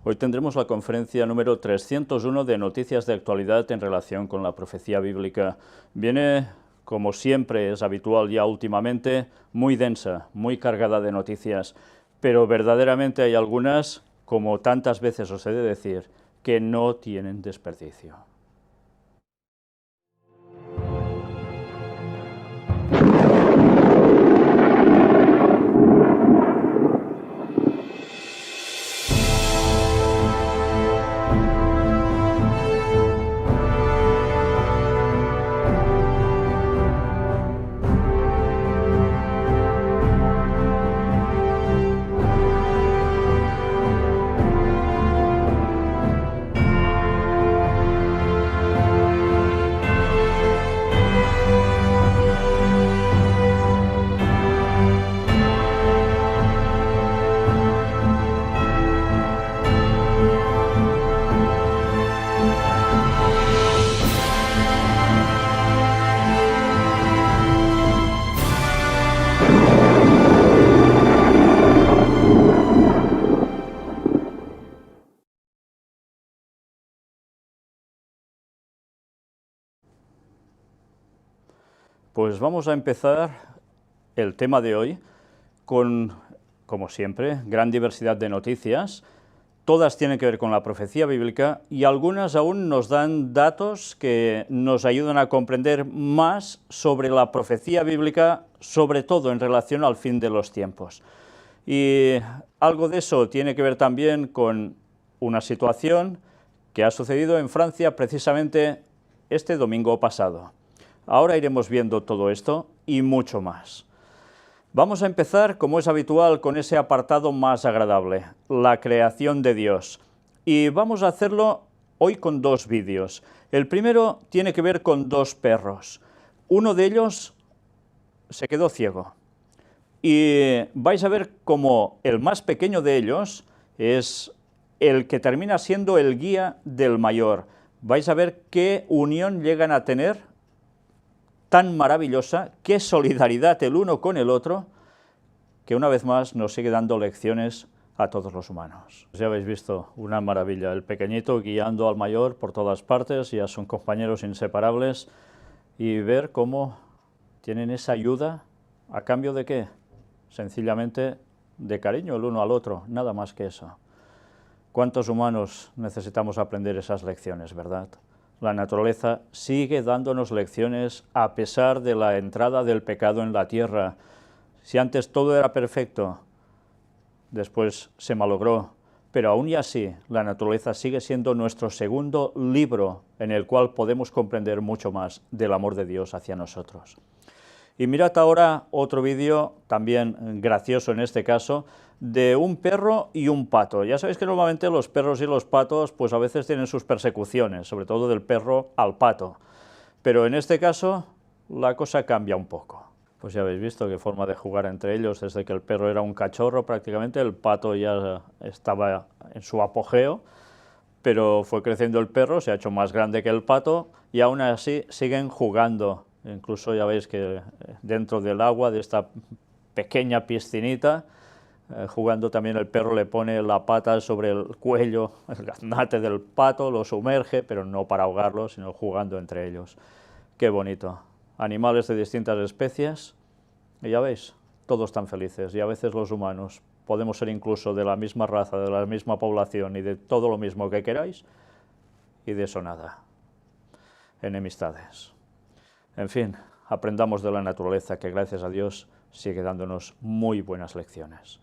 Hoy tendremos la conferencia número 301 de Noticias de Actualidad en relación con la profecía bíblica. Viene, como siempre es habitual ya últimamente, muy densa, muy cargada de noticias, pero verdaderamente hay algunas, como tantas veces os he de decir, que no tienen desperdicio. Pues vamos a empezar el tema de hoy con, como siempre, gran diversidad de noticias. Todas tienen que ver con la profecía bíblica y algunas aún nos dan datos que nos ayudan a comprender más sobre la profecía bíblica, sobre todo en relación al fin de los tiempos. Y algo de eso tiene que ver también con una situación que ha sucedido en Francia precisamente este domingo pasado. Ahora iremos viendo todo esto y mucho más. Vamos a empezar, como es habitual, con ese apartado más agradable, la creación de Dios. Y vamos a hacerlo hoy con dos vídeos. El primero tiene que ver con dos perros. Uno de ellos se quedó ciego. Y vais a ver cómo el más pequeño de ellos es el que termina siendo el guía del mayor. Vais a ver qué unión llegan a tener tan maravillosa, qué solidaridad el uno con el otro, que una vez más nos sigue dando lecciones a todos los humanos. Ya habéis visto, una maravilla, el pequeñito guiando al mayor por todas partes, ya son compañeros inseparables, y ver cómo tienen esa ayuda, ¿a cambio de qué? Sencillamente de cariño el uno al otro, nada más que eso. ¿Cuántos humanos necesitamos aprender esas lecciones, verdad? La naturaleza sigue dándonos lecciones a pesar de la entrada del pecado en la tierra. Si antes todo era perfecto, después se malogró, pero aún y así la naturaleza sigue siendo nuestro segundo libro en el cual podemos comprender mucho más del amor de Dios hacia nosotros. Y mirad ahora otro vídeo, también gracioso en este caso, de un perro y un pato. Ya sabéis que normalmente los perros y los patos pues a veces tienen sus persecuciones, sobre todo del perro al pato. Pero en este caso la cosa cambia un poco. Pues ya habéis visto qué forma de jugar entre ellos, desde que el perro era un cachorro prácticamente, el pato ya estaba en su apogeo, pero fue creciendo el perro, se ha hecho más grande que el pato y aún así siguen jugando. Incluso ya veis que dentro del agua, de esta pequeña piscinita, jugando también el perro le pone la pata sobre el cuello, el gaznate del pato, lo sumerge, pero no para ahogarlo, sino jugando entre ellos. Qué bonito. Animales de distintas especies, y ya veis, todos tan felices, y a veces los humanos podemos ser incluso de la misma raza, de la misma población y de todo lo mismo que queráis, y de eso nada. Enemistades. En fin, aprendamos de la naturaleza, que gracias a Dios sigue dándonos muy buenas lecciones.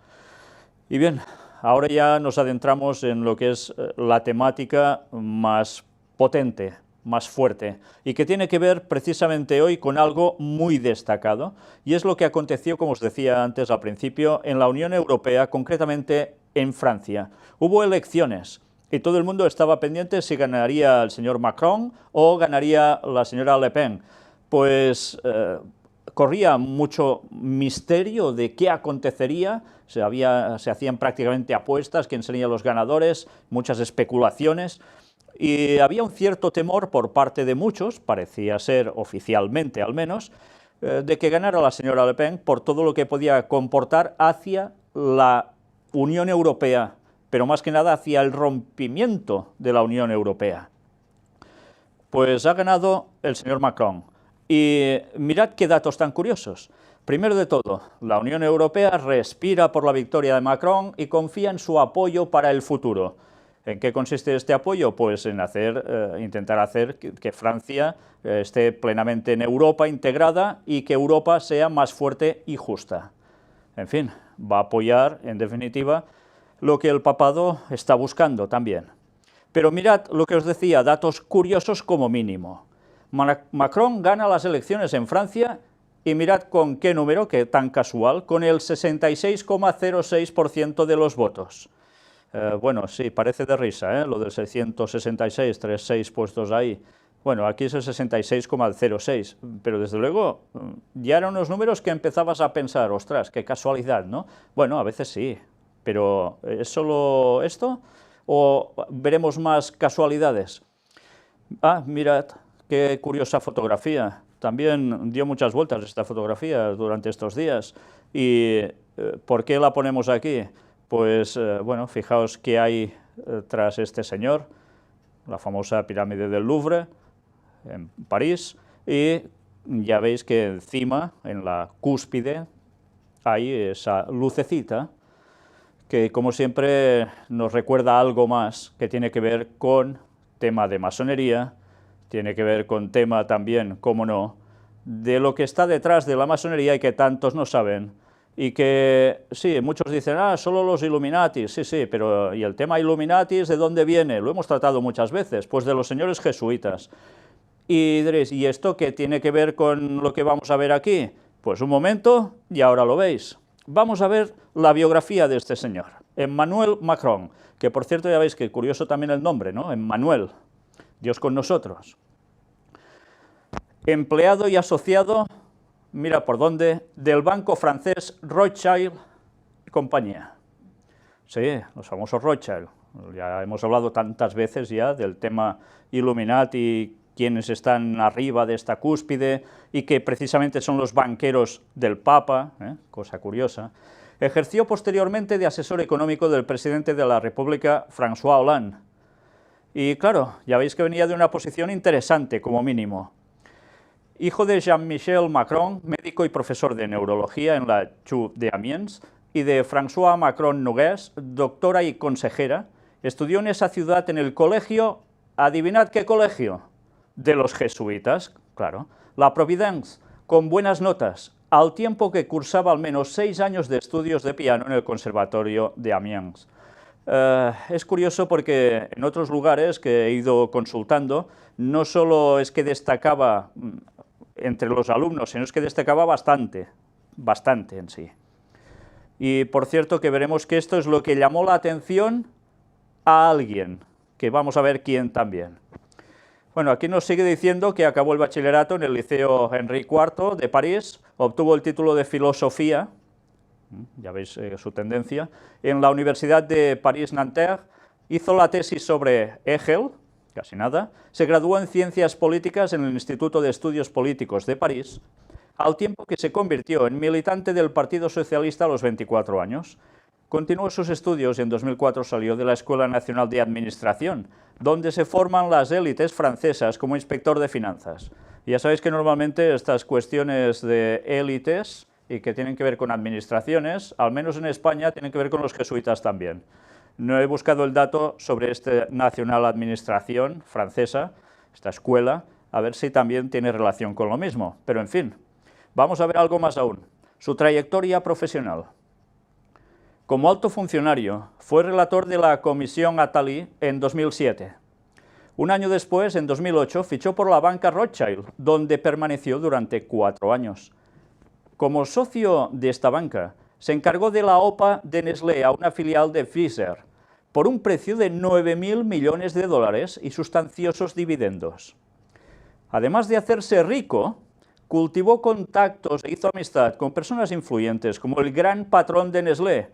Y bien, ahora ya nos adentramos en lo que es la temática más potente, más fuerte, y que tiene que ver precisamente hoy con algo muy destacado, y es lo que aconteció, como os decía antes al principio, en la Unión Europea, concretamente en Francia. Hubo elecciones, y todo el mundo estaba pendiente si ganaría el señor Macron o ganaría la señora Le Pen. Pues corría mucho misterio de qué acontecería, se hacían prácticamente apuestas, quién serían los ganadores, muchas especulaciones, y había un cierto temor por parte de muchos, parecía ser oficialmente al menos, de que ganara la señora Le Pen por todo lo que podía comportar hacia la Unión Europea pero más que nada hacia el rompimiento de la Unión Europea. Pues ha ganado el señor Macron. Y mirad qué datos tan curiosos. Primero de todo, la Unión Europea respira por la victoria de Macron y confía en su apoyo para el futuro. ¿En qué consiste este apoyo? Pues en intentar hacer que Francia esté plenamente en Europa integrada y que Europa sea más fuerte y justa. En fin, va a apoyar, en definitiva, lo que el papado está buscando también. Pero mirad lo que os decía, datos curiosos como mínimo. Macron gana las elecciones en Francia y mirad con qué número, que tan casual, con el 66,06% de los votos. Bueno, sí, parece de risa, lo del 666, 36 puestos ahí. Bueno, aquí es el 66,06, pero desde luego ya eran unos números que empezabas a pensar, ostras, qué casualidad, ¿no? Bueno, a veces sí, pero ¿es solo esto o veremos más casualidades? Ah, mirad, qué curiosa fotografía. También dio muchas vueltas esta fotografía durante estos días. ¿Y por qué la ponemos aquí? Pues, bueno, fijaos qué hay tras este señor, la famosa pirámide del Louvre, en París, y ya veis que encima, en la cúspide, hay esa lucecita que, como siempre, nos recuerda algo más que tiene que ver con tema de masonería, tiene que ver con tema también, cómo no, de lo que está detrás de la masonería y que tantos no saben, y que, sí, muchos dicen, solo los Illuminatis, sí, pero ¿y el tema Illuminatis de dónde viene? Lo hemos tratado muchas veces, pues de los señores jesuitas. Y diréis, ¿y esto qué tiene que ver con lo que vamos a ver aquí? Pues un momento, y ahora lo veis. Vamos a ver la biografía de este señor, Emmanuel Macron, que por cierto ya veis que curioso también el nombre, ¿no? Emmanuel, Dios con nosotros. Empleado y asociado, mira por dónde, del banco francés Rothschild y compañía. Sí, los famosos Rothschild. Ya hemos hablado tantas veces ya del tema Illuminati, quienes están arriba de esta cúspide y que precisamente son los banqueros del Papa, cosa curiosa. Ejerció posteriormente de asesor económico del presidente de la República, François Hollande. Y claro, ya veis que venía de una posición interesante, como mínimo. Hijo de Jean-Michel Macron, médico y profesor de neurología en la CHU de Amiens, y de François Macron Nogués, doctora y consejera, estudió en esa ciudad en el colegio, adivinad qué colegio, de los jesuitas, claro, la Providence, con buenas notas, al tiempo que cursaba al menos 6 años de estudios de piano en el Conservatorio de Amiens. Es curioso porque en otros lugares que he ido consultando, no solo es que destacaba entre los alumnos, sino es que destacaba bastante en sí. Y por cierto que veremos que esto es lo que llamó la atención a alguien, que vamos a ver quién también. Bueno, aquí nos sigue diciendo que acabó el bachillerato en el Liceo Henri IV de París, obtuvo el título de Filosofía, ya veis su tendencia, en la Universidad de París-Nanterre, hizo la tesis sobre Hegel, casi nada, se graduó en Ciencias Políticas en el Instituto de Estudios Políticos de París, al tiempo que se convirtió en militante del Partido Socialista a los 24 años. Continuó sus estudios y en 2004 salió de la Escuela Nacional de Administración, donde se forman las élites francesas como inspector de finanzas. Y ya sabéis que normalmente estas cuestiones de élites y que tienen que ver con administraciones, al menos en España, tienen que ver con los jesuitas también. No he buscado el dato sobre esta Nacional Administración francesa, esta escuela, a ver si también tiene relación con lo mismo, pero en fin, vamos a ver algo más aún. Su trayectoria profesional. Como alto funcionario, fue relator de la Comisión Attali en 2007. Un año después, en 2008, fichó por la banca Rothschild, donde permaneció durante 4 años. Como socio de esta banca, se encargó de la OPA de Nestlé a una filial de Pfizer, por un precio de 9.000 millones de dólares y sustanciosos dividendos. Además de hacerse rico, cultivó contactos e hizo amistad con personas influyentes como el gran patrón de Nestlé,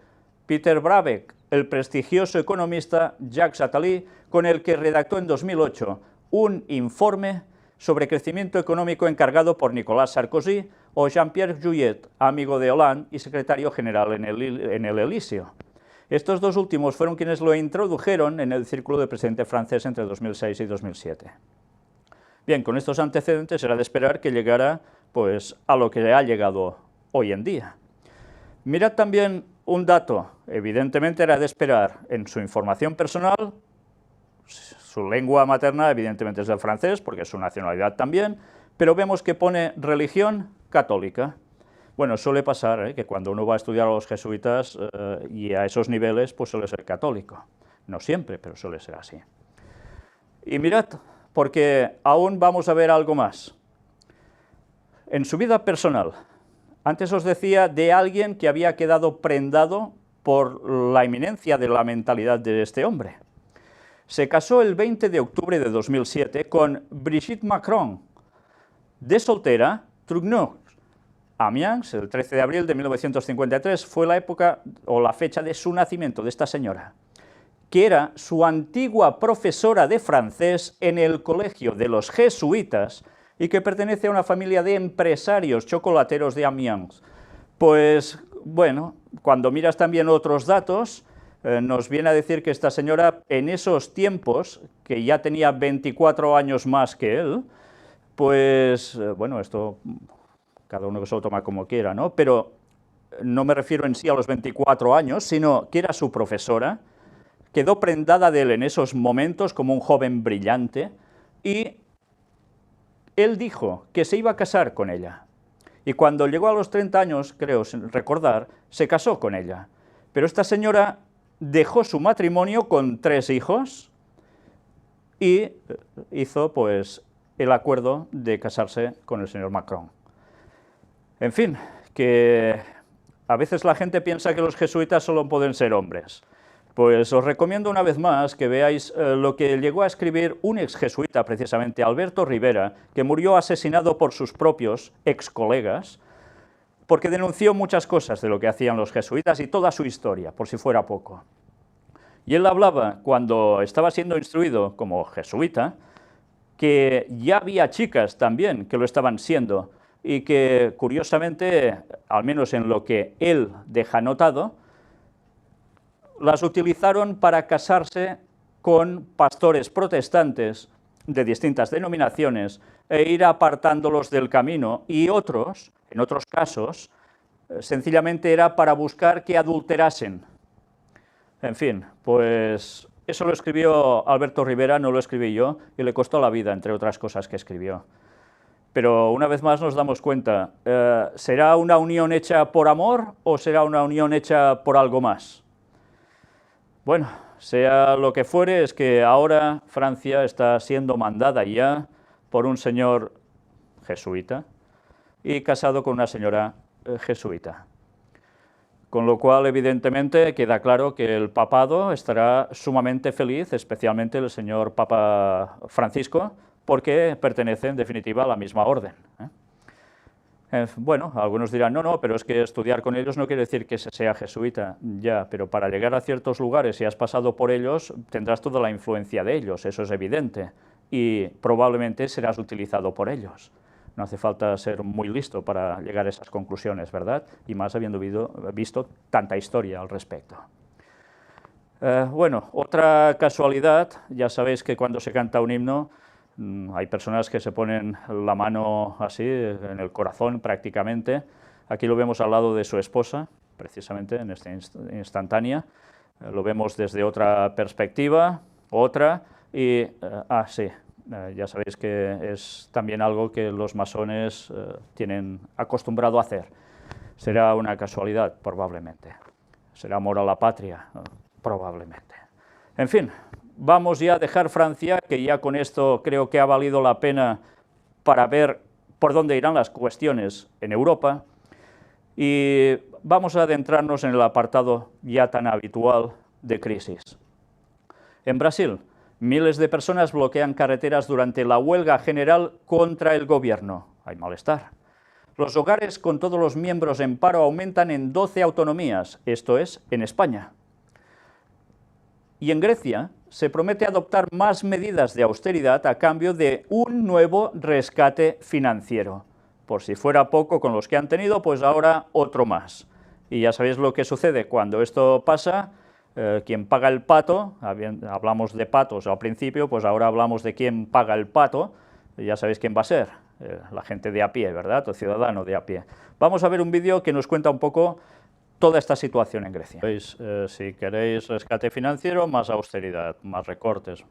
Peter Brabeck, el prestigioso economista Jacques Attali, con el que redactó en 2008 un informe sobre crecimiento económico encargado por Nicolas Sarkozy o Jean-Pierre Jouyet, amigo de Hollande y secretario general en el Elíseo. Estos dos últimos fueron quienes lo introdujeron en el círculo de presidente francés entre 2006 y 2007. Bien, con estos antecedentes era de esperar que llegara pues, a lo que ha llegado hoy en día. Mirad también un dato, evidentemente era de esperar en su información personal, su lengua materna evidentemente es el francés, porque es su nacionalidad también, pero vemos que pone religión católica. Bueno, suele pasar que cuando uno va a estudiar a los jesuitas y a esos niveles, pues suele ser católico. No siempre, pero suele ser así. Y mirad, porque aún vamos a ver algo más. En su vida personal, antes os decía de alguien que había quedado prendado por la eminencia de la mentalidad de este hombre. Se casó el 20 de octubre de 2007 con Brigitte Macron, de soltera, Trugneux. Amiens, el 13 de abril de 1953, fue la época o la fecha de su nacimiento, de esta señora, que era su antigua profesora de francés en el colegio de los jesuitas y que pertenece a una familia de empresarios chocolateros de Amiens. Pues, bueno, cuando miras también otros datos, nos viene a decir que esta señora, en esos tiempos, que ya tenía 24 años más que él, pues, bueno, esto cada uno que se lo toma como quiera, ¿no? Pero no me refiero en sí a los 24 años, sino que era su profesora, quedó prendada de él en esos momentos como un joven brillante, y él dijo que se iba a casar con ella. Y cuando llegó a los 30 años, creo recordar, se casó con ella. Pero esta señora dejó su matrimonio con 3 hijos y hizo, pues, el acuerdo de casarse con el señor Macron. En fin, que a veces la gente piensa que los jesuitas solo pueden ser hombres. Pues os recomiendo una vez más que veáis lo que llegó a escribir un ex jesuita, precisamente Alberto Rivera, que murió asesinado por sus propios ex colegas, porque denunció muchas cosas de lo que hacían los jesuitas y toda su historia, por si fuera poco. Y él hablaba, cuando estaba siendo instruido como jesuita, que ya había chicas también que lo estaban siendo, y que, curiosamente, al menos en lo que él deja notado, las utilizaron para casarse con pastores protestantes de distintas denominaciones e ir apartándolos del camino, y otros, en otros casos, sencillamente era para buscar que adulterasen. En fin, pues eso lo escribió Alberto Rivera, no lo escribí yo, y le costó la vida, entre otras cosas que escribió. Pero una vez más nos damos cuenta, ¿será una unión hecha por amor o será una unión hecha por algo más? Bueno, sea lo que fuere, es que ahora Francia está siendo mandada ya por un señor jesuita y casado con una señora jesuita. Con lo cual, evidentemente, queda claro que el papado estará sumamente feliz, especialmente el señor Papa Francisco, porque pertenece, en definitiva, a la misma orden. Bueno, algunos dirán, no, pero es que estudiar con ellos no quiere decir que se sea jesuita. Ya, pero para llegar a ciertos lugares, si has pasado por ellos, tendrás toda la influencia de ellos, eso es evidente, y probablemente serás utilizado por ellos. No hace falta ser muy listo para llegar a esas conclusiones, ¿verdad? Y más habiendo visto tanta historia al respecto. Bueno, otra casualidad, ya sabéis que cuando se canta un himno, hay personas que se ponen la mano así, en el corazón prácticamente. Aquí lo vemos al lado de su esposa, precisamente en esta instantánea. Lo vemos desde otra perspectiva, otra, y, sí, ya sabéis que es también algo que los masones tienen acostumbrado a hacer. Será una casualidad, probablemente. Será amor a la patria, probablemente. En fin, vamos ya a dejar Francia, que ya con esto creo que ha valido la pena para ver por dónde irán las cuestiones en Europa, y vamos a adentrarnos en el apartado ya tan habitual de crisis. En Brasil, miles de personas bloquean carreteras durante la huelga general contra el gobierno. Hay malestar. Los hogares con todos los miembros en paro aumentan en 12 autonomías, esto es, en España. Y en Grecia se promete adoptar más medidas de austeridad a cambio de un nuevo rescate financiero. Por si fuera poco con los que han tenido, pues ahora otro más. Y ya sabéis lo que sucede cuando esto pasa, quien paga el pato, hablamos de patos al principio, pues ahora hablamos de quién paga el pato, ya sabéis quién va a ser, la gente de a pie, ¿verdad?, el ciudadano de a pie. Vamos a ver un vídeo que nos cuenta un poco toda esta situación en Grecia. ¿Veis? Si queréis rescate financiero, más austeridad, más recortes,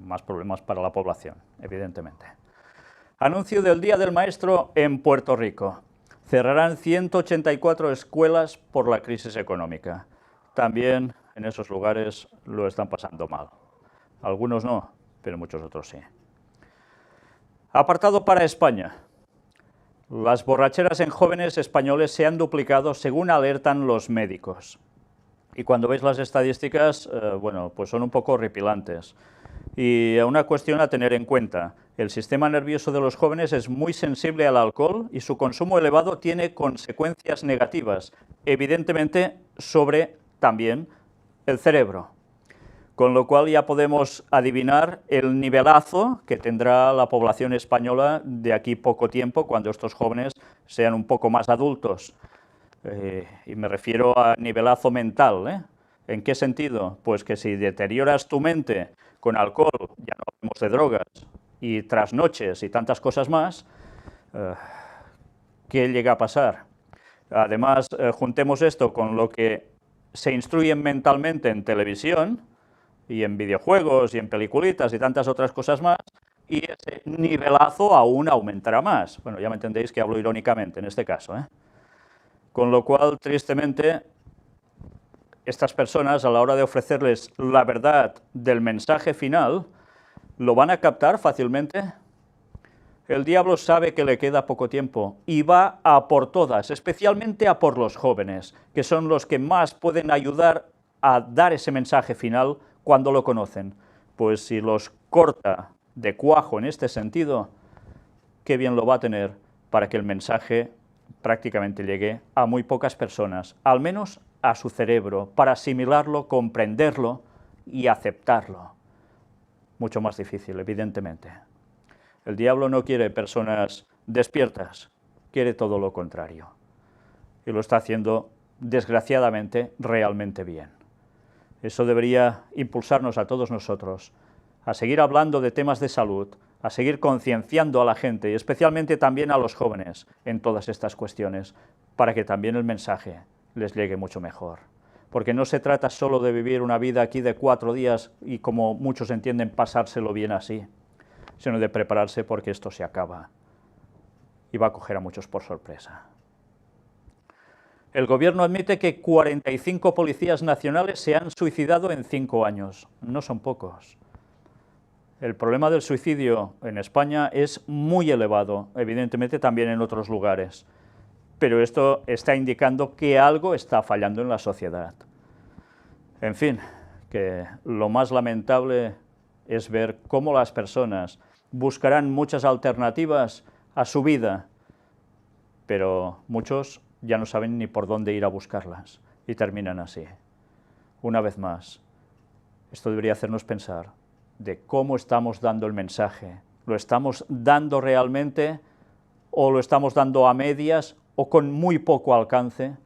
más problemas para la población, evidentemente. Anuncio del Día del Maestro en Puerto Rico. Cerrarán 184 escuelas por la crisis económica. También en esos lugares lo están pasando mal. Algunos no, pero muchos otros sí. Apartado para España. Las borracheras en jóvenes españoles se han duplicado según alertan los médicos. Y cuando veis las estadísticas, bueno, pues son un poco horripilantes. Y una cuestión a tener en cuenta, el sistema nervioso de los jóvenes es muy sensible al alcohol y su consumo elevado tiene consecuencias negativas, evidentemente sobre también el cerebro. Con lo cual ya podemos adivinar el nivelazo que tendrá la población española de aquí poco tiempo, cuando estos jóvenes sean un poco más adultos. Y me refiero a nivelazo mental, ¿eh? ¿En qué sentido? Pues que si deterioras tu mente con alcohol, ya no hablamos de drogas, y trasnoches y tantas cosas más, ¿qué llega a pasar? Además, juntemos esto con lo que se instruyen mentalmente en televisión, y en videojuegos, y en peliculitas, y tantas otras cosas más, y ese nivelazo aún aumentará más. Bueno, ya me entendéis que hablo irónicamente en este caso, ¿eh? Con lo cual, tristemente, estas personas, a la hora de ofrecerles la verdad del mensaje final, ¿lo van a captar fácilmente? El diablo sabe que le queda poco tiempo y va a por todas, especialmente a por los jóvenes, que son los que más pueden ayudar a dar ese mensaje final cuando lo conocen. Pues si los corta de cuajo en este sentido, qué bien lo va a tener para que el mensaje prácticamente llegue a muy pocas personas, al menos a su cerebro, para asimilarlo, comprenderlo y aceptarlo. Mucho más difícil, evidentemente. El diablo no quiere personas despiertas, quiere todo lo contrario. Y lo está haciendo, desgraciadamente, realmente bien. Eso debería impulsarnos a todos nosotros a seguir hablando de temas de salud, a seguir concienciando a la gente y especialmente también a los jóvenes en todas estas cuestiones, para que también el mensaje les llegue mucho mejor. Porque no se trata solo de vivir una vida aquí de 4 días y, como muchos entienden, pasárselo bien así, sino de prepararse porque esto se acaba y va a coger a muchos por sorpresa. El gobierno admite que 45 policías nacionales se han suicidado en 5 años. No son pocos. El problema del suicidio en España es muy elevado, evidentemente también en otros lugares, pero esto está indicando que algo está fallando en la sociedad. En fin, que lo más lamentable es ver cómo las personas buscarán muchas alternativas a su vida, pero muchos ya no saben ni por dónde ir a buscarlas y terminan así. Una vez más, esto debería hacernos pensar de cómo estamos dando el mensaje. ¿Lo estamos dando realmente o lo estamos dando a medias o con muy poco alcance?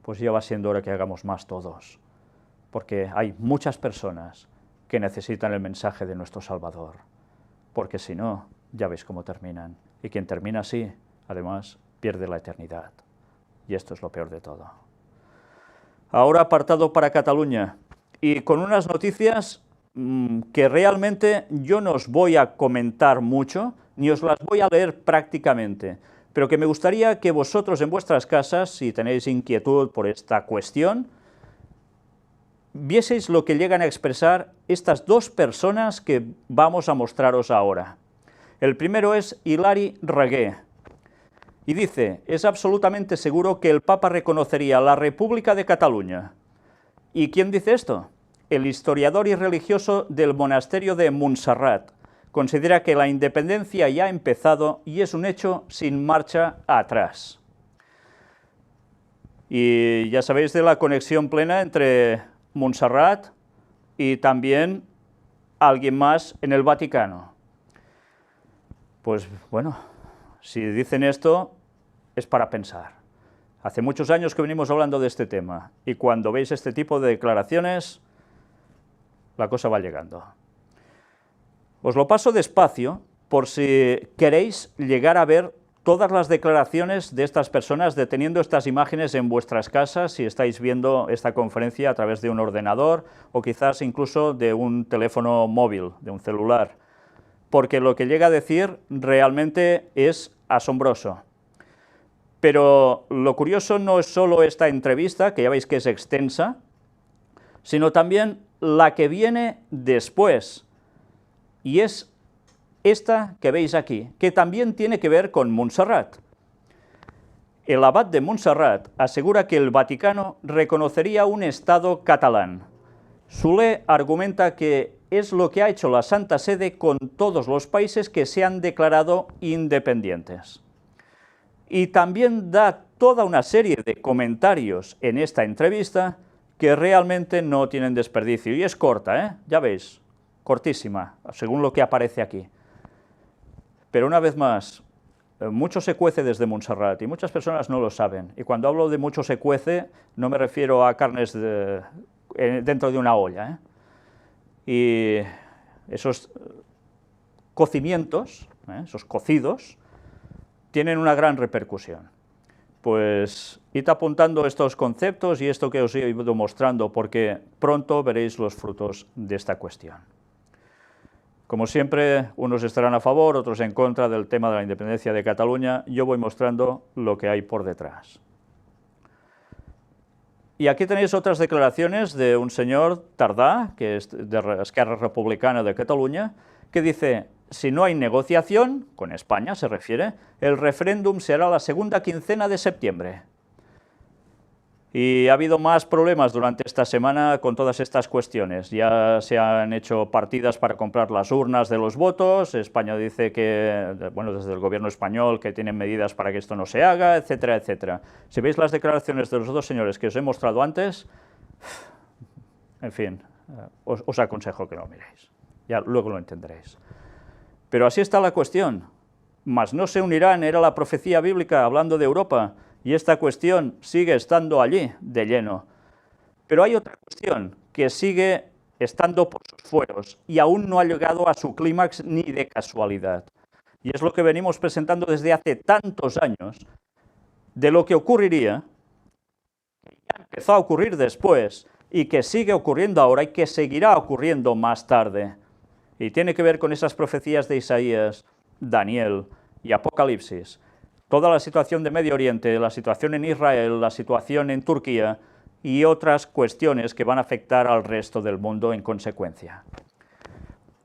Pues ya va siendo hora que hagamos más todos, porque hay muchas personas que necesitan el mensaje de nuestro Salvador, porque si no, ya veis cómo terminan. Y quien termina así, además, pierde la eternidad. Y esto es lo peor de todo. Ahora apartado para Cataluña, y con unas noticias que realmente yo no os voy a comentar mucho, ni os las voy a leer prácticamente, pero que me gustaría que vosotros en vuestras casas, si tenéis inquietud por esta cuestión, vieseis lo que llegan a expresar estas dos personas que vamos a mostraros ahora. El primero es Hilari Raguer, y dice: es absolutamente seguro que el Papa reconocería la República de Cataluña. ¿Y quién dice esto? El historiador y religioso del monasterio de Montserrat. Considera que la independencia ya ha empezado y es un hecho sin marcha atrás. Y ya sabéis de la conexión plena entre Montserrat y también alguien más en el Vaticano. Pues bueno, si dicen esto es para pensar. Hace muchos años que venimos hablando de este tema y cuando veis este tipo de declaraciones, la cosa va llegando. Os lo paso despacio por si queréis llegar a ver todas las declaraciones de estas personas deteniendo estas imágenes en vuestras casas, si estáis viendo esta conferencia a través de un ordenador o quizás incluso de un teléfono móvil, de un celular, porque lo que llega a decir realmente es asombroso. Pero lo curioso no es solo esta entrevista, que ya veis que es extensa, sino también la que viene después, y es esta que veis aquí, que también tiene que ver con Montserrat. El abad de Montserrat asegura que el Vaticano reconocería un Estado catalán. Soler argumenta que es lo que ha hecho la Santa Sede con todos los países que se han declarado independientes. Y también da toda una serie de comentarios en esta entrevista que realmente no tienen desperdicio. Y es corta, ya veis, cortísima, según lo que aparece aquí. Pero una vez más, mucho se cuece desde Montserrat y muchas personas no lo saben. Y cuando hablo de mucho se cuece, no me refiero a carnes dentro de una olla. Y esos cocimientos, esos cocidos, tienen una gran repercusión. Pues id apuntando estos conceptos y esto que os he ido mostrando, porque pronto veréis los frutos de esta cuestión. Como siempre, unos estarán a favor, otros en contra del tema de la independencia de Cataluña. Yo voy mostrando lo que hay por detrás. Y aquí tenéis otras declaraciones de un señor Tardà, que es de Esquerra Republicana de Cataluña, que dice: si no hay negociación, con España se refiere, el referéndum será la segunda quincena de septiembre. Y ha habido más problemas durante esta semana con todas estas cuestiones. Ya se han hecho partidas para comprar las urnas de los votos. España dice que, bueno, desde el gobierno español, que tienen medidas para que esto no se haga, etcétera, etcétera. Si veis las declaraciones de los dos señores que os he mostrado antes, en fin, os aconsejo que lo miréis. Ya luego lo entenderéis. Pero así está la cuestión. Mas no se unirán, era la profecía bíblica hablando de Europa. Y esta cuestión sigue estando allí, de lleno. Pero hay otra cuestión que sigue estando por sus fueros y aún no ha llegado a su clímax ni de casualidad. Y es lo que venimos presentando desde hace tantos años, de lo que ocurriría, que ya empezó a ocurrir después y que sigue ocurriendo ahora y que seguirá ocurriendo más tarde. Y tiene que ver con esas profecías de Isaías, Daniel y Apocalipsis. Toda la situación de Medio Oriente, la situación en Israel, la situación en Turquía y otras cuestiones que van a afectar al resto del mundo en consecuencia.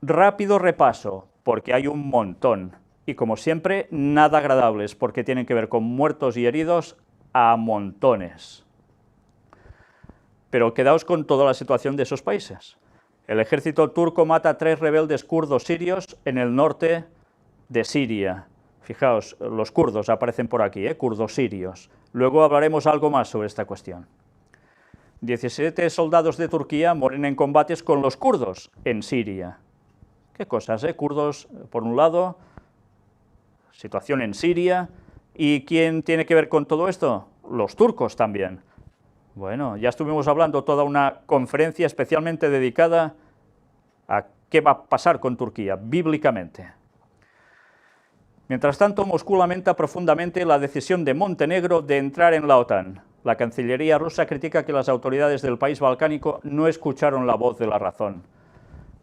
Rápido repaso, porque hay un montón, y como siempre, nada agradables, porque tienen que ver con muertos y heridos a montones. Pero quedaos con toda la situación de esos países. El ejército turco mata a 3 rebeldes kurdos sirios en el norte de Siria. Fijaos, los kurdos aparecen por aquí, kurdos sirios. Luego hablaremos algo más sobre esta cuestión. 17 soldados de Turquía mueren en combates con los kurdos en Siria. ¿Qué cosas, kurdos por un lado, situación en Siria, ¿y quién tiene que ver con todo esto? Los turcos también. Bueno, ya estuvimos hablando toda una conferencia especialmente dedicada a qué va a pasar con Turquía, bíblicamente. Mientras tanto, Moscú lamenta profundamente la decisión de Montenegro de entrar en la OTAN. La Cancillería rusa critica que las autoridades del país balcánico no escucharon la voz de la razón.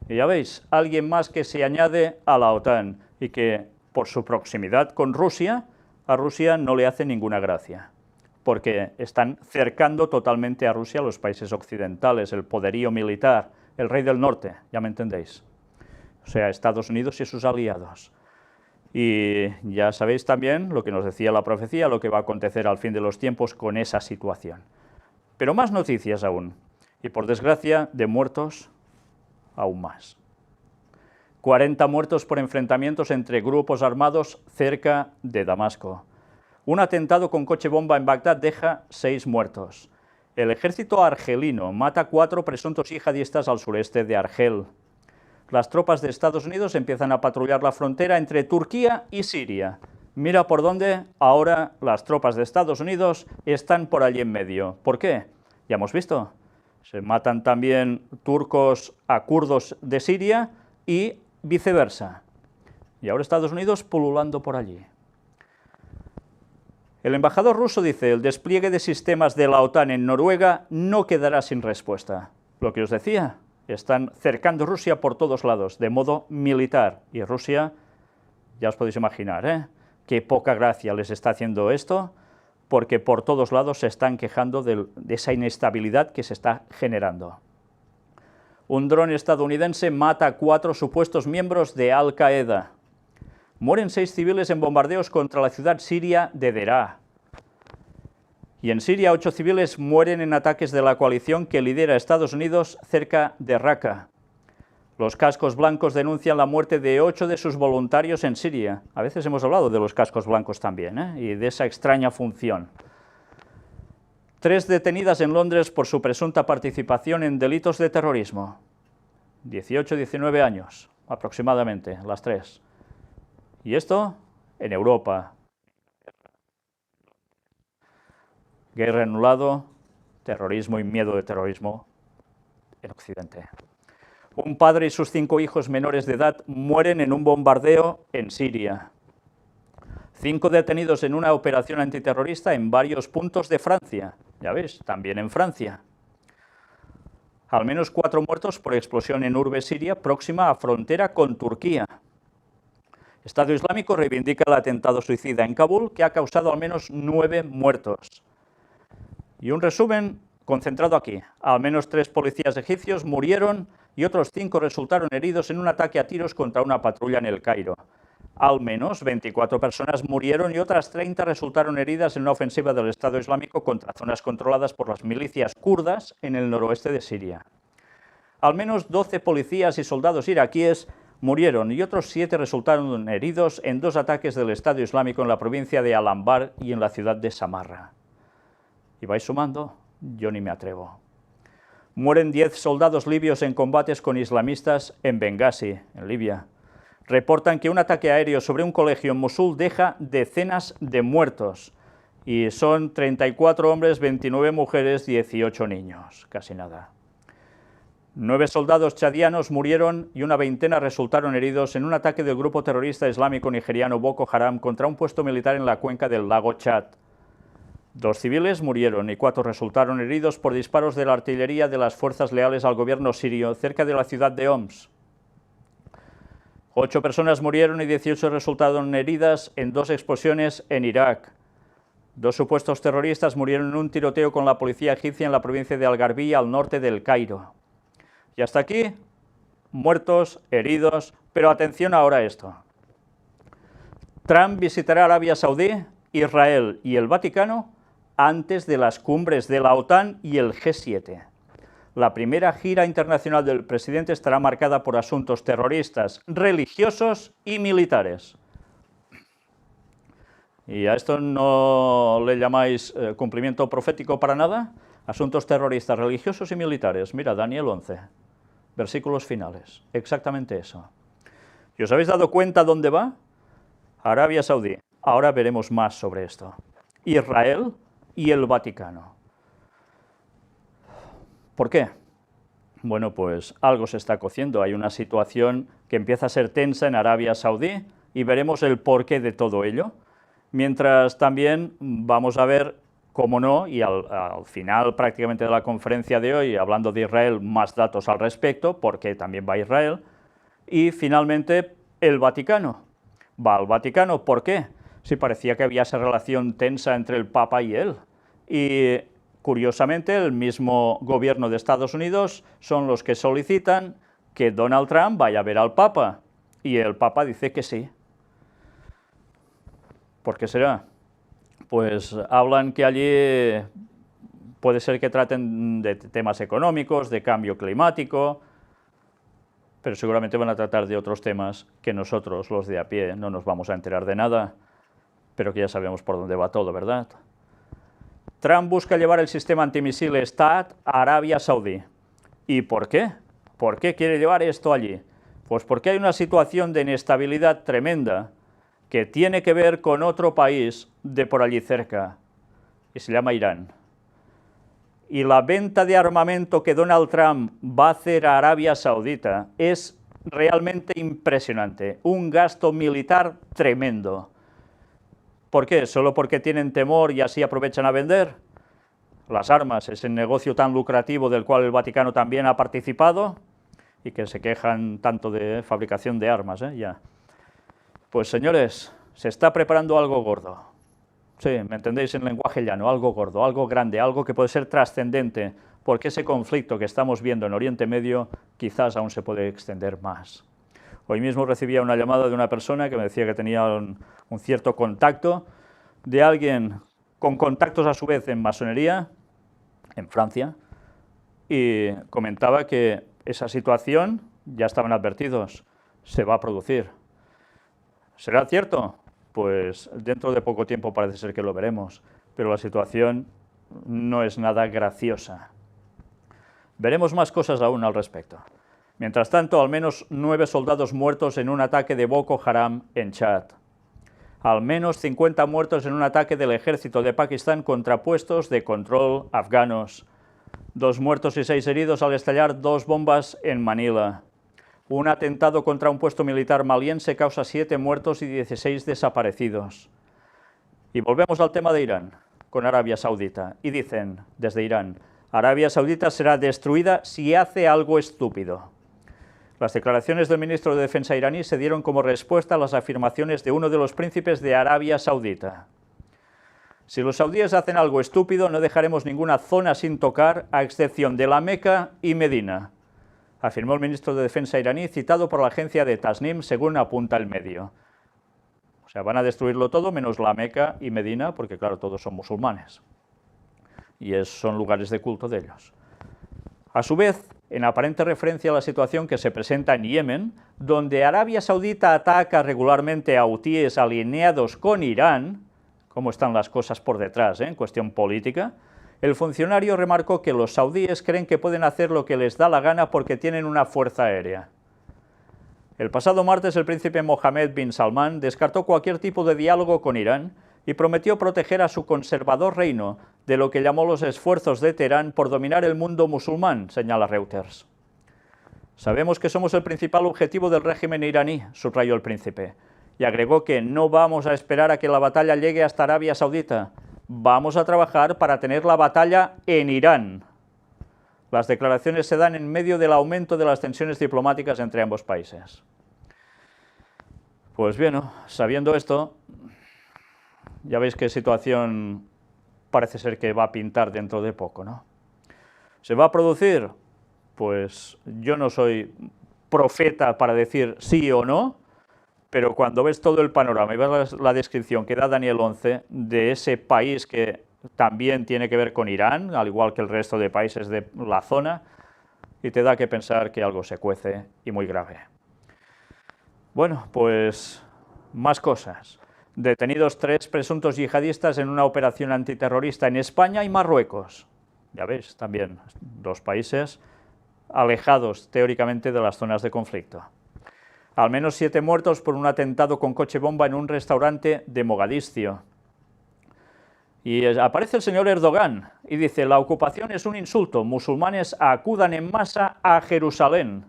Y ya veis, alguien más que se añade a la OTAN y que, por su proximidad con Rusia, a Rusia no le hace ninguna gracia, porque están cercando totalmente a Rusia los países occidentales, el poderío militar, el rey del norte, ya me entendéis, o sea, Estados Unidos y sus aliados. Y ya sabéis también lo que nos decía la profecía, lo que va a acontecer al fin de los tiempos con esa situación. Pero más noticias aún, y por desgracia, de muertos, aún más. 40 muertos por enfrentamientos entre grupos armados cerca de Damasco. Un atentado con coche bomba en Bagdad deja 6 muertos. El ejército argelino mata a 4 presuntos yihadistas al sureste de Argel. Las tropas de Estados Unidos empiezan a patrullar la frontera entre Turquía y Siria. Mira por dónde ahora las tropas de Estados Unidos están por allí en medio. ¿Por qué? Ya hemos visto. Se matan también turcos a kurdos de Siria y viceversa. Y ahora Estados Unidos pululando por allí. El embajador ruso dice: el despliegue de sistemas de la OTAN en Noruega no quedará sin respuesta. Lo que os decía, están cercando Rusia por todos lados, de modo militar. Y Rusia, ya os podéis imaginar, qué poca gracia les está haciendo esto, porque por todos lados se están quejando de esa inestabilidad que se está generando. Un dron estadounidense mata a 4 supuestos miembros de Al-Qaeda. Mueren 6 civiles en bombardeos contra la ciudad siria de Deraa. Y en Siria 8 civiles mueren en ataques de la coalición que lidera Estados Unidos cerca de Raqqa. Los cascos blancos denuncian la muerte de 8 de sus voluntarios en Siria. A veces hemos hablado de los cascos blancos también, y de esa extraña función. 3 detenidas en Londres por su presunta participación en delitos de terrorismo. 18 y 19 años, aproximadamente, las 3. Y esto en Europa. Guerra en un lado, terrorismo y miedo de terrorismo en Occidente. Un padre y sus 5 hijos menores de edad mueren en un bombardeo en Siria. 5 detenidos en una operación antiterrorista en varios puntos de Francia. Ya ves, también en Francia. Al menos 4 muertos por explosión en urbe siria próxima a frontera con Turquía. Estado Islámico reivindica el atentado suicida en Kabul que ha causado al menos 9 muertos. Y un resumen concentrado aquí. Al menos 3 policías egipcios murieron y otros 5 resultaron heridos en un ataque a tiros contra una patrulla en El Cairo. Al menos 24 personas murieron y otras 30 resultaron heridas en una ofensiva del Estado Islámico contra zonas controladas por las milicias kurdas en el noroeste de Siria. Al menos 12 policías y soldados iraquíes murieron y otros 7 resultaron heridos en 2 ataques del Estado Islámico en la provincia de Al-Anbar y en la ciudad de Samarra. Y vais sumando, yo ni me atrevo. Mueren 10 soldados libios en combates con islamistas en Bengasi, en Libia. Reportan que un ataque aéreo sobre un colegio en Mosul deja decenas de muertos. Y son 34 hombres, 29 mujeres, 18 niños, casi nada. 9 soldados chadianos murieron y una veintena resultaron heridos en un ataque del grupo terrorista islámico nigeriano Boko Haram contra un puesto militar en la cuenca del lago Chad. 2 civiles murieron y 4 resultaron heridos por disparos de la artillería de las fuerzas leales al gobierno sirio cerca de la ciudad de Homs. 8 personas murieron y 18 resultaron heridas en 2 explosiones en Irak. 2 supuestos terroristas murieron en un tiroteo con la policía egipcia en la provincia de Al-Garbi, al norte del Cairo. Y hasta aquí, muertos, heridos, pero atención ahora a esto. Trump visitará Arabia Saudí, Israel y el Vaticano antes de las cumbres de la OTAN y el G7. La primera gira internacional del presidente estará marcada por asuntos terroristas, religiosos y militares. ¿Y a esto no le llamáis cumplimiento profético para nada? Asuntos terroristas, religiosos y militares. Mira, Daniel 11, versículos finales. Exactamente eso. ¿Y os habéis dado cuenta dónde va? Arabia Saudí. Ahora veremos más sobre esto. Israel y el Vaticano. ¿Por qué? Bueno, pues algo se está cociendo. Hay una situación que empieza a ser tensa en Arabia Saudí y veremos el porqué de todo ello. Mientras también vamos a ver, cómo no, y al final prácticamente de la conferencia de hoy, hablando de Israel, más datos al respecto, porque también va a Israel. Y finalmente el Vaticano. Va al Vaticano, ¿por qué? Sí, parecía que había esa relación tensa entre el Papa y él. Y curiosamente, el mismo gobierno de Estados Unidos son los que solicitan que Donald Trump vaya a ver al Papa. Y el Papa dice que sí. ¿Por qué será? Pues hablan que allí puede ser que traten de temas económicos, de cambio climático, pero seguramente van a tratar de otros temas que nosotros, los de a pie, no nos vamos a enterar de nada, pero que ya sabemos por dónde va todo, ¿verdad? Trump busca llevar el sistema antimisiles THAAD a Arabia Saudí. ¿Y por qué? ¿Por qué quiere llevar esto allí? Pues porque hay una situación de inestabilidad tremenda que tiene que ver con otro país de por allí cerca, y se llama Irán. y la venta de armamento que Donald Trump va a hacer a Arabia Saudita es realmente impresionante, un gasto militar tremendo. ¿Por qué? ¿Solo porque tienen temor y así aprovechan a vender? Las armas, ese negocio tan lucrativo del cual el Vaticano también ha participado y que se quejan tanto de fabricación de armas, ya. Pues señores, se está preparando algo gordo. Sí, me entendéis en lenguaje llano, algo gordo, algo grande, algo que puede ser trascendente, porque ese conflicto que estamos viendo en Oriente Medio quizás aún se puede extender más. Hoy mismo recibía una llamada de una persona que me decía que tenía un cierto contacto de alguien con contactos a su vez en masonería, en Francia, y comentaba que esa situación, ya estaban advertidos, se va a producir. ¿Será cierto? Pues dentro de poco tiempo parece ser que lo veremos, pero la situación no es nada graciosa. Veremos más cosas aún al respecto. Mientras tanto, al menos 9 soldados muertos en un ataque de Boko Haram en Chad. Al menos 50 muertos en un ataque del ejército de Pakistán contra puestos de control afganos. 2 muertos y 6 heridos al estallar 2 bombas en Manila. Un atentado contra un puesto militar maliense causa 7 muertos y 16 desaparecidos. Y volvemos al tema de Irán, con Arabia Saudita. Y dicen, desde Irán, Arabia Saudita será destruida si hace algo estúpido. Las declaraciones del ministro de Defensa iraní se dieron como respuesta a las afirmaciones de uno de los príncipes de Arabia Saudita. Si los saudíes hacen algo estúpido, no dejaremos ninguna zona sin tocar, a excepción de la Meca y Medina, afirmó el ministro de Defensa iraní, citado por la agencia de Tasnim, según apunta el medio. O sea, van a destruirlo todo menos la Meca y Medina, porque claro, todos son musulmanes. Y son lugares de culto de ellos. A su vez, en aparente referencia a la situación que se presenta en Yemen, donde Arabia Saudita ataca regularmente a hutíes alineados con Irán, cómo están las cosas por detrás, en cuestión política, el funcionario remarcó que los saudíes creen que pueden hacer lo que les da la gana porque tienen una fuerza aérea. El pasado martes, el príncipe Mohammed bin Salman descartó cualquier tipo de diálogo con Irán y prometió proteger a su conservador reino de lo que llamó los esfuerzos de Teherán por dominar el mundo musulmán, señala Reuters. Sabemos que somos el principal objetivo del régimen iraní, subrayó el príncipe, y agregó que no vamos a esperar a que la batalla llegue hasta Arabia Saudita, vamos a trabajar para tener la batalla en Irán. Las declaraciones se dan en medio del aumento de las tensiones diplomáticas entre ambos países. Pues bien, sabiendo esto, ya veis qué situación parece ser que va a pintar dentro de poco, ¿no? ¿Se va a producir? Pues yo no soy profeta para decir sí o no, pero cuando ves todo el panorama y ves la descripción que da Daniel 11 de ese país que también tiene que ver con Irán, al igual que el resto de países de la zona, y te da que pensar que algo se cuece y muy grave. Bueno, pues más cosas. Detenidos 3 presuntos yihadistas en una operación antiterrorista en España y Marruecos. Ya veis, también 2 países alejados teóricamente de las zonas de conflicto. Al menos 7 muertos por un atentado con coche bomba en un restaurante de Mogadiscio. Y aparece el señor Erdogan y dice, la ocupación es un insulto, musulmanes acudan en masa a Jerusalén.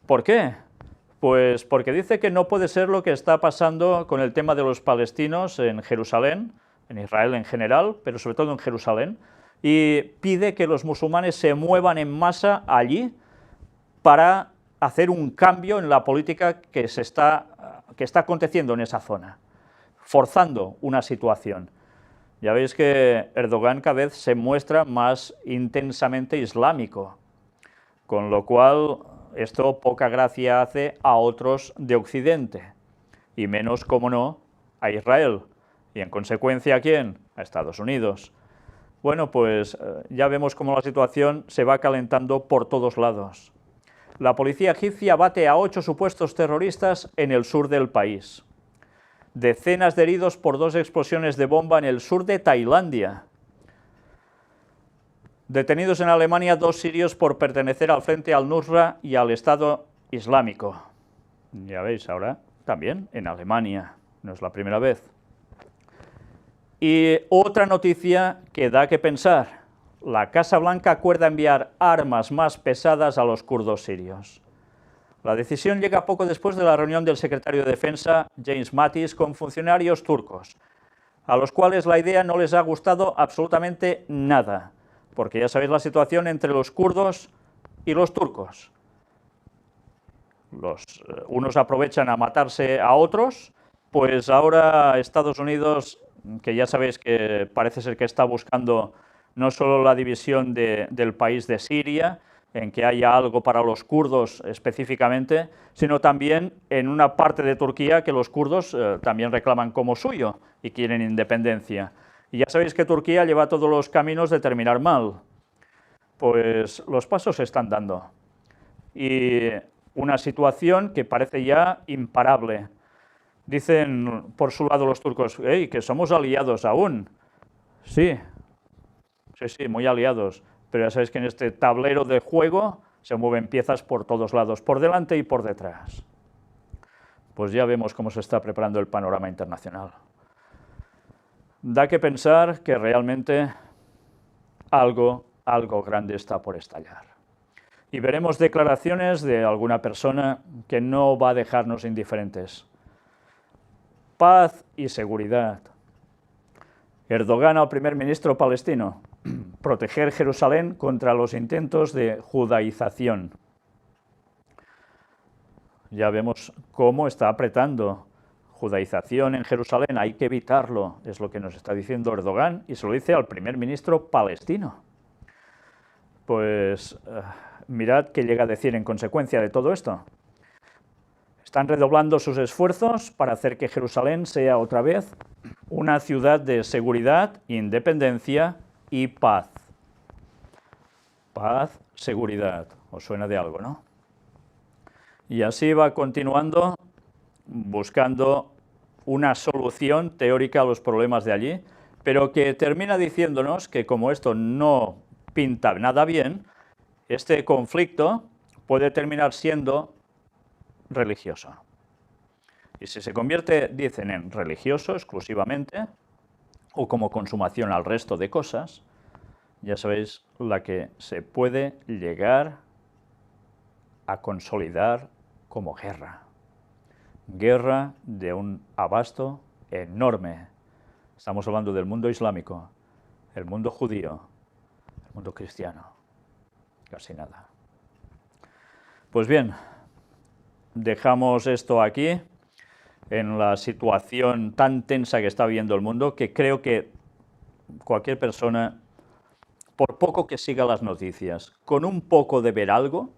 ¿Por qué? Pues porque dice que no puede ser lo que está pasando con el tema de los palestinos en Jerusalén, en Israel en general, pero sobre todo en Jerusalén, y pide que los musulmanes se muevan en masa allí para hacer un cambio en la política que está aconteciendo en esa zona, forzando una situación. Ya veis que Erdogan cada vez se muestra más intensamente islámico, con lo cual esto poca gracia hace a otros de Occidente, y menos, como no, a Israel, y en consecuencia, ¿a quién? A Estados Unidos. Bueno, pues ya vemos cómo la situación se va calentando por todos lados. La policía egipcia bate a 8 supuestos terroristas en el sur del país. Decenas de heridos por 2 explosiones de bomba en el sur de Tailandia. Detenidos en Alemania 2 sirios por pertenecer al Frente al-Nusra y al Estado Islámico. Ya veis, ahora también en Alemania, no es la primera vez. Y otra noticia que da que pensar. la Casa Blanca acuerda enviar armas más pesadas a los kurdos sirios. La decisión llega poco después de la reunión del secretario de Defensa, James Mattis, con funcionarios turcos, a los cuales la idea no les ha gustado absolutamente nada, porque ya sabéis la situación entre los kurdos y los turcos. Unos aprovechan a matarse a otros, pues ahora Estados Unidos, que ya sabéis que parece ser que está buscando no solo la división del país de Siria, en que haya algo para los kurdos específicamente, sino también en una parte de Turquía que los kurdos también reclaman como suyo y quieren independencia. Y ya sabéis que Turquía lleva todos los caminos de terminar mal. Pues los pasos se están dando. Y una situación que parece ya imparable. Dicen por su lado los turcos, hey, que somos aliados aún. Sí, muy aliados. Pero ya sabéis que en este tablero de juego se mueven piezas por todos lados, por delante y por detrás. Pues ya vemos cómo se está preparando el panorama internacional. Da que pensar que realmente algo grande está por estallar. Y veremos declaraciones de alguna persona que no va a dejarnos indiferentes. Paz y seguridad. Erdogan al primer ministro palestino. Proteger Jerusalén contra los intentos de judaización. Ya vemos cómo está apretando. Judaización en Jerusalén, hay que evitarlo, es lo que nos está diciendo Erdogan, y se lo dice al primer ministro palestino. Pues mirad qué llega a decir en consecuencia de todo esto. Están redoblando sus esfuerzos para hacer que Jerusalén sea otra vez una ciudad de seguridad, independencia y paz. Paz, seguridad. ¿Os suena de algo, no? Y así va continuando buscando una solución teórica a los problemas de allí, pero que termina diciéndonos que como esto no pinta nada bien, este conflicto puede terminar siendo religioso. Y si se convierte, dicen, en religioso exclusivamente, o como consumación al resto de cosas, ya sabéis la que se puede llegar a consolidar como guerra. Guerra de un abasto enorme. Estamos hablando del mundo islámico, el mundo judío, el mundo cristiano. Casi nada. Pues bien, dejamos esto aquí, en la situación tan tensa que está viviendo el mundo, que creo que cualquier persona, por poco que siga las noticias, con un poco de ver algo,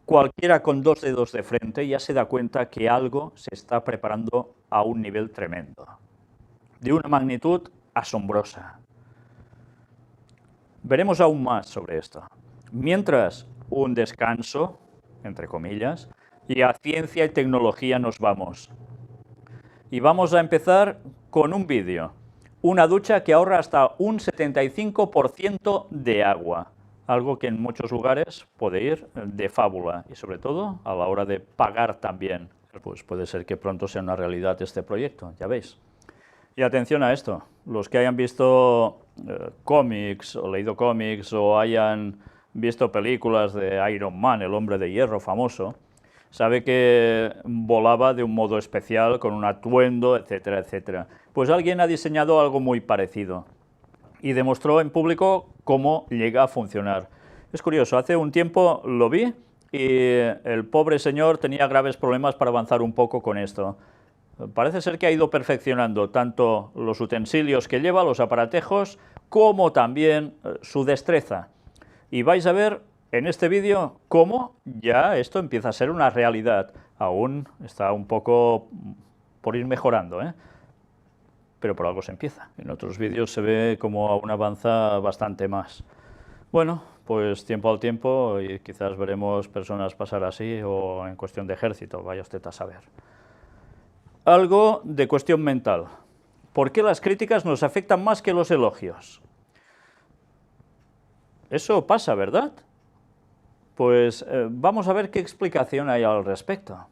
cualquiera con dos dedos de frente ya se da cuenta que algo se está preparando a un nivel tremendo, de una magnitud asombrosa. Veremos aún más sobre esto. Mientras, un descanso, entre comillas, y a ciencia y tecnología nos vamos. Y vamos a empezar con un vídeo. Una ducha que ahorra hasta un 75% de agua. Algo que en muchos lugares puede ir de fábula. Y sobre todo a la hora de pagar también. Pues puede ser que pronto sea una realidad este proyecto, ya veis. Y atención a esto. Los que hayan visto cómics o leído cómics o hayan visto películas de Iron Man, el hombre de hierro famoso, sabe que volaba de un modo especial, con un atuendo, etcétera, etcétera. Pues alguien ha diseñado algo muy parecido y demostró en público cómo llega a funcionar. Es curioso, hace un tiempo lo vi y el pobre señor tenía graves problemas para avanzar un poco con esto. Parece ser que ha ido perfeccionando tanto los utensilios que lleva, los aparatejos, como también su destreza. Y vais a ver en este vídeo cómo ya esto empieza a ser una realidad. Aún está un poco por ir mejorando, pero por algo se empieza. En otros vídeos se ve cómo aún avanza bastante más. Bueno, pues tiempo al tiempo y quizás veremos personas pasar así o en cuestión de ejército, vaya usted a saber. Algo de cuestión mental. ¿Por qué las críticas nos afectan más que los elogios? Eso pasa, ¿verdad? Pues vamos a ver qué explicación hay al respecto.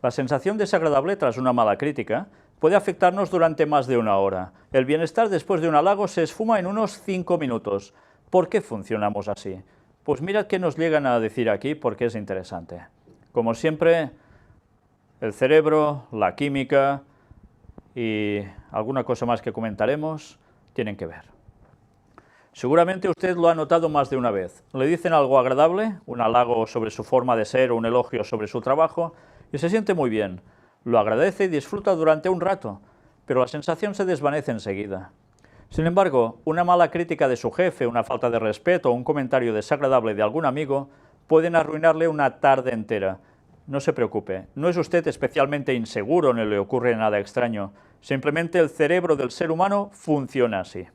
La sensación desagradable tras una mala crítica puede afectarnos durante más de una hora. El bienestar después de un halago se esfuma en unos 5 minutos. ¿Por qué funcionamos así? Pues mirad qué nos llegan a decir aquí, porque es interesante. Como siempre, el cerebro, la química y alguna cosa más que comentaremos tienen que ver. Seguramente usted lo ha notado más de una vez. Le dicen algo agradable, un halago sobre su forma de ser o un elogio sobre su trabajo, y se siente muy bien. Lo agradece y disfruta durante un rato, pero la sensación se desvanece enseguida. Sin embargo, una mala crítica de su jefe, una falta de respeto o un comentario desagradable de algún amigo pueden arruinarle una tarde entera. No se preocupe, no es usted especialmente inseguro ni le ocurre nada extraño, simplemente el cerebro del ser humano funciona así.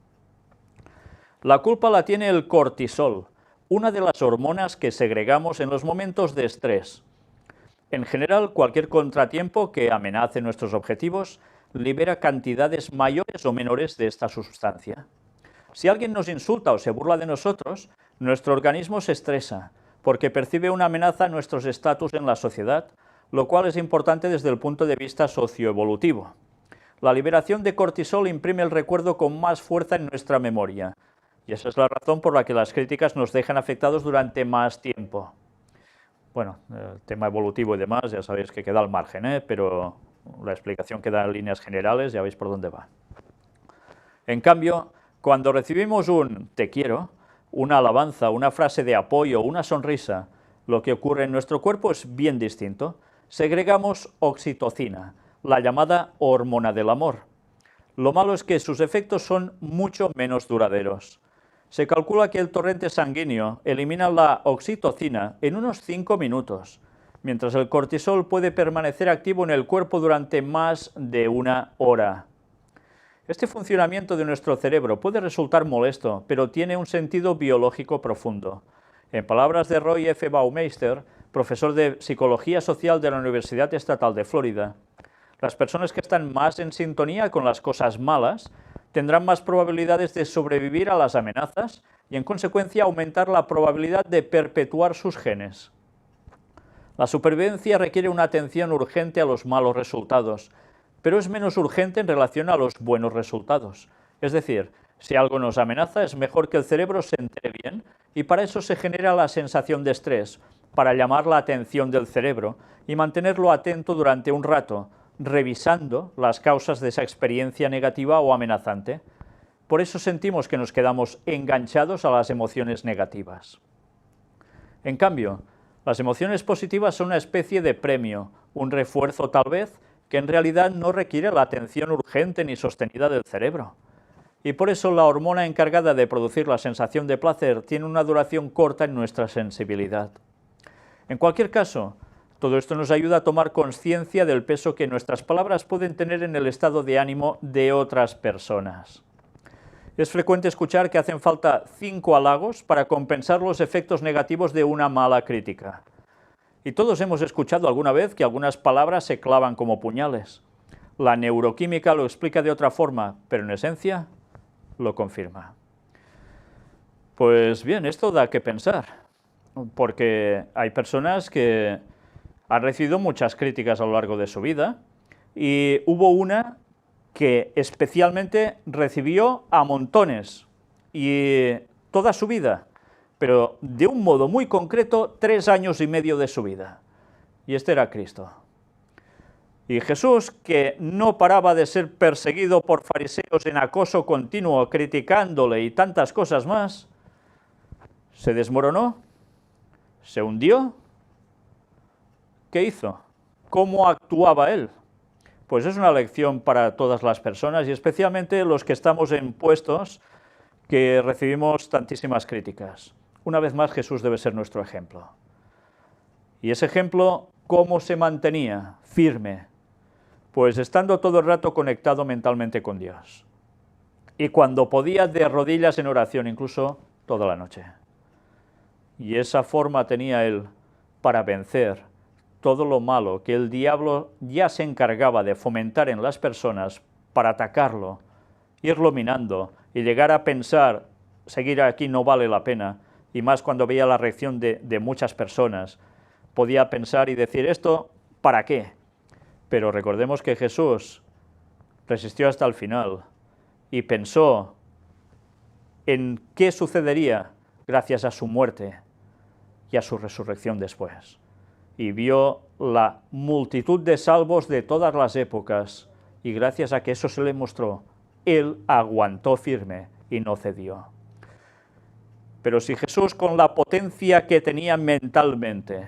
La culpa la tiene el cortisol, una de las hormonas que segregamos en los momentos de estrés. En general, cualquier contratiempo que amenace nuestros objetivos libera cantidades mayores o menores de esta sustancia. Si alguien nos insulta o se burla de nosotros, nuestro organismo se estresa, porque percibe una amenaza a nuestros estatus en la sociedad, lo cual es importante desde el punto de vista socioevolutivo. La liberación de cortisol imprime el recuerdo con más fuerza en nuestra memoria, y esa es la razón por la que las críticas nos dejan afectados durante más tiempo. Bueno, el tema evolutivo y demás ya sabéis que queda al margen, pero la explicación queda en líneas generales, ya veis por dónde va. En cambio, cuando recibimos un te quiero, una alabanza, una frase de apoyo, una sonrisa, lo que ocurre en nuestro cuerpo es bien distinto. Segregamos oxitocina, la llamada hormona del amor. Lo malo es que sus efectos son mucho menos duraderos. Se calcula que el torrente sanguíneo elimina la oxitocina en unos 5 minutos, mientras el cortisol puede permanecer activo en el cuerpo durante más de una hora. Este funcionamiento de nuestro cerebro puede resultar molesto, pero tiene un sentido biológico profundo. En palabras de Roy F. Baumeister, profesor de Psicología Social de la Universidad Estatal de Florida, las personas que están más en sintonía con las cosas malas tendrán más probabilidades de sobrevivir a las amenazas y, en consecuencia, aumentar la probabilidad de perpetuar sus genes. La supervivencia requiere una atención urgente a los malos resultados, pero es menos urgente en relación a los buenos resultados. Es decir, si algo nos amenaza, es mejor que el cerebro se entere bien, y para eso se genera la sensación de estrés, para llamar la atención del cerebro y mantenerlo atento durante un rato, revisando las causas de esa experiencia negativa o amenazante. Por eso sentimos que nos quedamos enganchados a las emociones negativas. En cambio, las emociones positivas son una especie de premio, un refuerzo tal vez, que en realidad no requiere la atención urgente ni sostenida del cerebro. Y por eso la hormona encargada de producir la sensación de placer tiene una duración corta en nuestra sensibilidad. En cualquier caso, todo esto nos ayuda a tomar conciencia del peso que nuestras palabras pueden tener en el estado de ánimo de otras personas. Es frecuente escuchar que hacen falta 5 halagos para compensar los efectos negativos de una mala crítica. Y todos hemos escuchado alguna vez que algunas palabras se clavan como puñales. La neuroquímica lo explica de otra forma, pero en esencia lo confirma. Pues bien, esto da que pensar, porque hay personas que han recibido muchas críticas a lo largo de su vida y hubo una que especialmente recibió a montones y toda su vida, pero de un modo muy concreto 3 años y medio de su vida, y este era Cristo. Y Jesús, que no paraba de ser perseguido por fariseos en acoso continuo, criticándole y tantas cosas más, se desmoronó, se hundió. ¿Qué hizo? ¿Cómo actuaba él? Pues es una lección para todas las personas y especialmente los que estamos en puestos que recibimos tantísimas críticas. Una vez más, Jesús debe ser nuestro ejemplo. Y ese ejemplo, ¿cómo se mantenía? Firme. Pues estando todo el rato conectado mentalmente con Dios. Y cuando podía, de rodillas en oración, incluso toda la noche. Y esa forma tenía él para vencer todo lo malo que el diablo ya se encargaba de fomentar en las personas para atacarlo, irlo minando y llegar a pensar, seguir aquí no vale la pena, y más cuando veía la reacción de muchas personas, podía pensar y decir, ¿esto para qué? Pero recordemos que Jesús resistió hasta el final y pensó en qué sucedería gracias a su muerte y a su resurrección después. Y vio la multitud de salvos de todas las épocas, y gracias a que eso se le mostró, él aguantó firme y no cedió. Pero si Jesús, con la potencia que tenía mentalmente,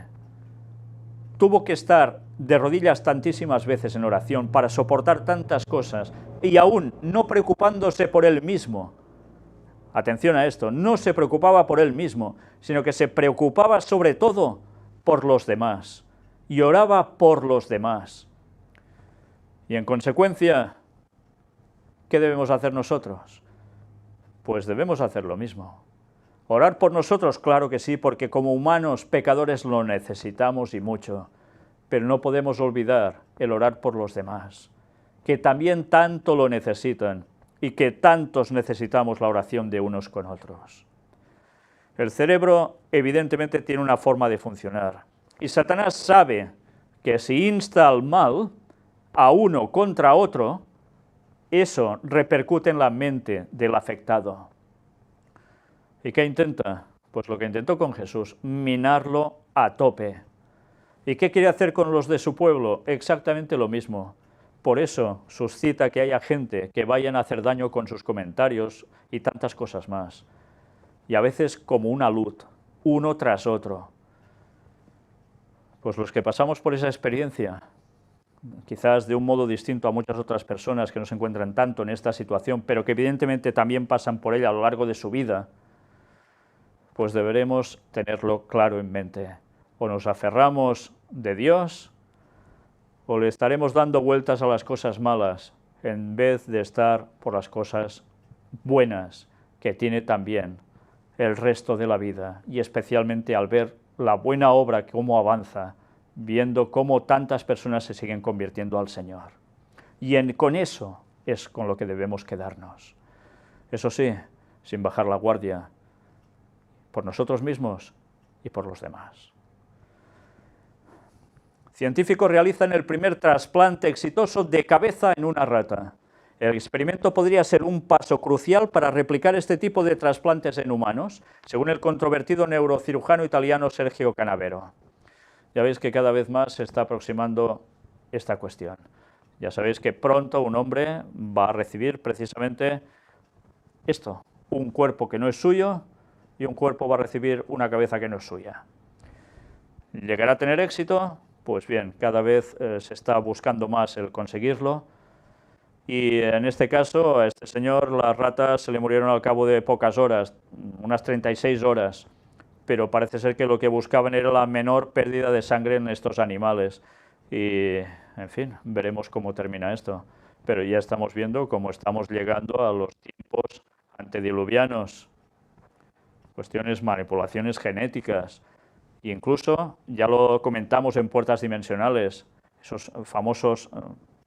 tuvo que estar de rodillas tantísimas veces en oración para soportar tantas cosas, y aún no preocupándose por él mismo, atención a esto, no se preocupaba por él mismo, sino que se preocupaba sobre todo por los demás, y oraba por los demás. Y en consecuencia, ¿qué debemos hacer nosotros? Pues debemos hacer lo mismo. Orar por nosotros, claro que sí, porque como humanos pecadores lo necesitamos y mucho, pero no podemos olvidar el orar por los demás, que también tanto lo necesitan y que tantos necesitamos la oración de unos con otros. El cerebro evidentemente tiene una forma de funcionar, y Satanás sabe que si insta al mal a uno contra otro, eso repercute en la mente del afectado. ¿Y qué intenta? Pues lo que intentó con Jesús, minarlo a tope. ¿Y qué quiere hacer con los de su pueblo? Exactamente lo mismo. Por eso suscita que haya gente que vayan a hacer daño con sus comentarios y tantas cosas más. Y a veces como una luz, uno tras otro. Pues los que pasamos por esa experiencia, quizás de un modo distinto a muchas otras personas que no se encuentran tanto en esta situación, pero que evidentemente también pasan por ella a lo largo de su vida, pues deberemos tenerlo claro en mente. O nos aferramos de Dios, o le estaremos dando vueltas a las cosas malas, en vez de estar por las cosas buenas que tiene también el resto de la vida, y especialmente al ver la buena obra, cómo avanza, viendo cómo tantas personas se siguen convirtiendo al Señor. Y con eso es con lo que debemos quedarnos. Eso sí, sin bajar la guardia, por nosotros mismos y por los demás. Científicos realizan el primer trasplante exitoso de cabeza en una rata. El experimento podría ser un paso crucial para replicar este tipo de trasplantes en humanos, según el controvertido neurocirujano italiano Sergio Canavero. Ya veis que cada vez más se está aproximando esta cuestión. Ya sabéis que pronto un hombre va a recibir precisamente esto, un cuerpo que no es suyo, y un cuerpo va a recibir una cabeza que no es suya. ¿Llegará a tener éxito? Pues bien, cada vez se está buscando más el conseguirlo, y en este caso a este señor las ratas se le murieron al cabo de pocas horas, unas 36 horas, pero parece ser que lo que buscaban era la menor pérdida de sangre en estos animales, y en fin, veremos cómo termina esto, pero ya estamos viendo cómo estamos llegando a los tiempos antediluvianos, cuestiones, manipulaciones genéticas, e incluso, ya lo comentamos en Puertas Dimensionales, esos famosos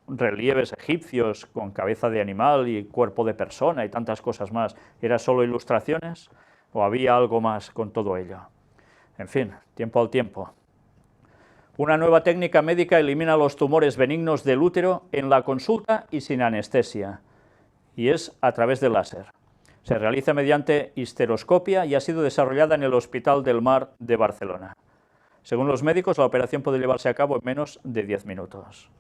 relieves egipcios con cabeza de animal y cuerpo de persona y tantas cosas más. ¿Era solo ilustraciones o había algo más con todo ello? En fin, tiempo al tiempo. Una nueva técnica médica elimina los tumores benignos del útero en la consulta y sin anestesia, y es a través del láser. Se realiza mediante histeroscopia y ha sido desarrollada en el Hospital del Mar de Barcelona. Según los médicos, la operación puede llevarse a cabo en menos de 10 minutos.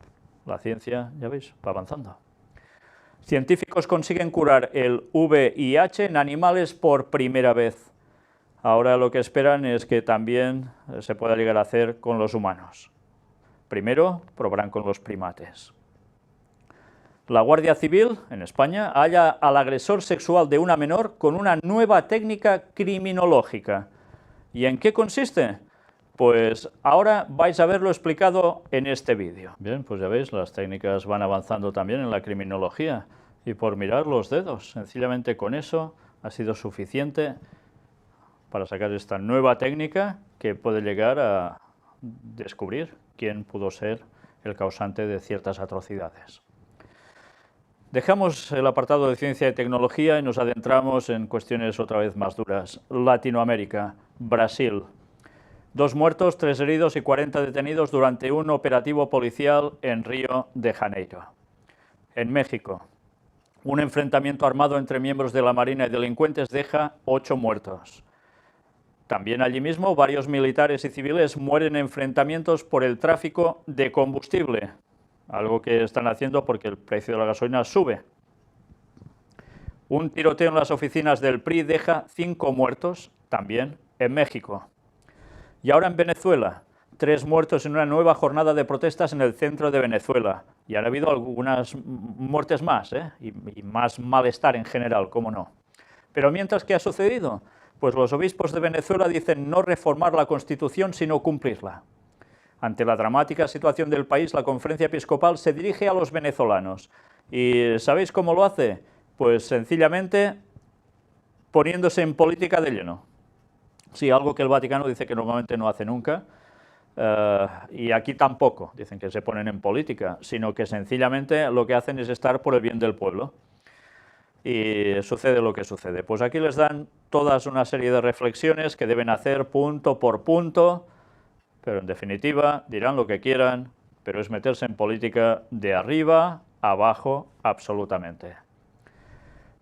La ciencia, ya veis, va avanzando. Científicos consiguen curar el VIH en animales por primera vez. Ahora lo que esperan es que también se pueda llegar a hacer con los humanos. Primero probarán con los primates. La Guardia Civil, en España, halla al agresor sexual de una menor con una nueva técnica criminológica. ¿Y en qué consiste? Pues ahora vais a verlo explicado en este vídeo. Bien, pues ya veis, las técnicas van avanzando también en la criminología, y por mirar los dedos, sencillamente con eso ha sido suficiente para sacar esta nueva técnica que puede llegar a descubrir quién pudo ser el causante de ciertas atrocidades. Dejamos el apartado de ciencia y tecnología y nos adentramos en cuestiones otra vez más duras. Latinoamérica, Brasil. 2 muertos, 3 heridos y 40 detenidos durante un operativo policial en Río de Janeiro. En México, un enfrentamiento armado entre miembros de la Marina y delincuentes deja 8 muertos. También allí mismo, varios militares y civiles mueren en enfrentamientos por el tráfico de combustible, algo que están haciendo porque el precio de la gasolina sube. Un tiroteo en las oficinas del PRI deja 5 muertos, también en México. Y ahora en Venezuela, 3 muertos en una nueva jornada de protestas en el centro de Venezuela. Y han habido algunas muertes más, y más malestar en general, cómo no. Pero mientras, ¿qué ha sucedido? Pues los obispos de Venezuela dicen no reformar la Constitución, sino cumplirla. Ante la dramática situación del país, la Conferencia Episcopal se dirige a los venezolanos. ¿Y sabéis cómo lo hace? Pues sencillamente poniéndose en política de lleno. Sí, algo que el Vaticano dice que normalmente no hace nunca, y aquí tampoco, dicen que se ponen en política, sino que sencillamente lo que hacen es estar por el bien del pueblo. Y sucede lo que sucede. Pues aquí les dan todas una serie de reflexiones que deben hacer punto por punto, pero en definitiva dirán lo que quieran, pero es meterse en política de arriba a abajo absolutamente.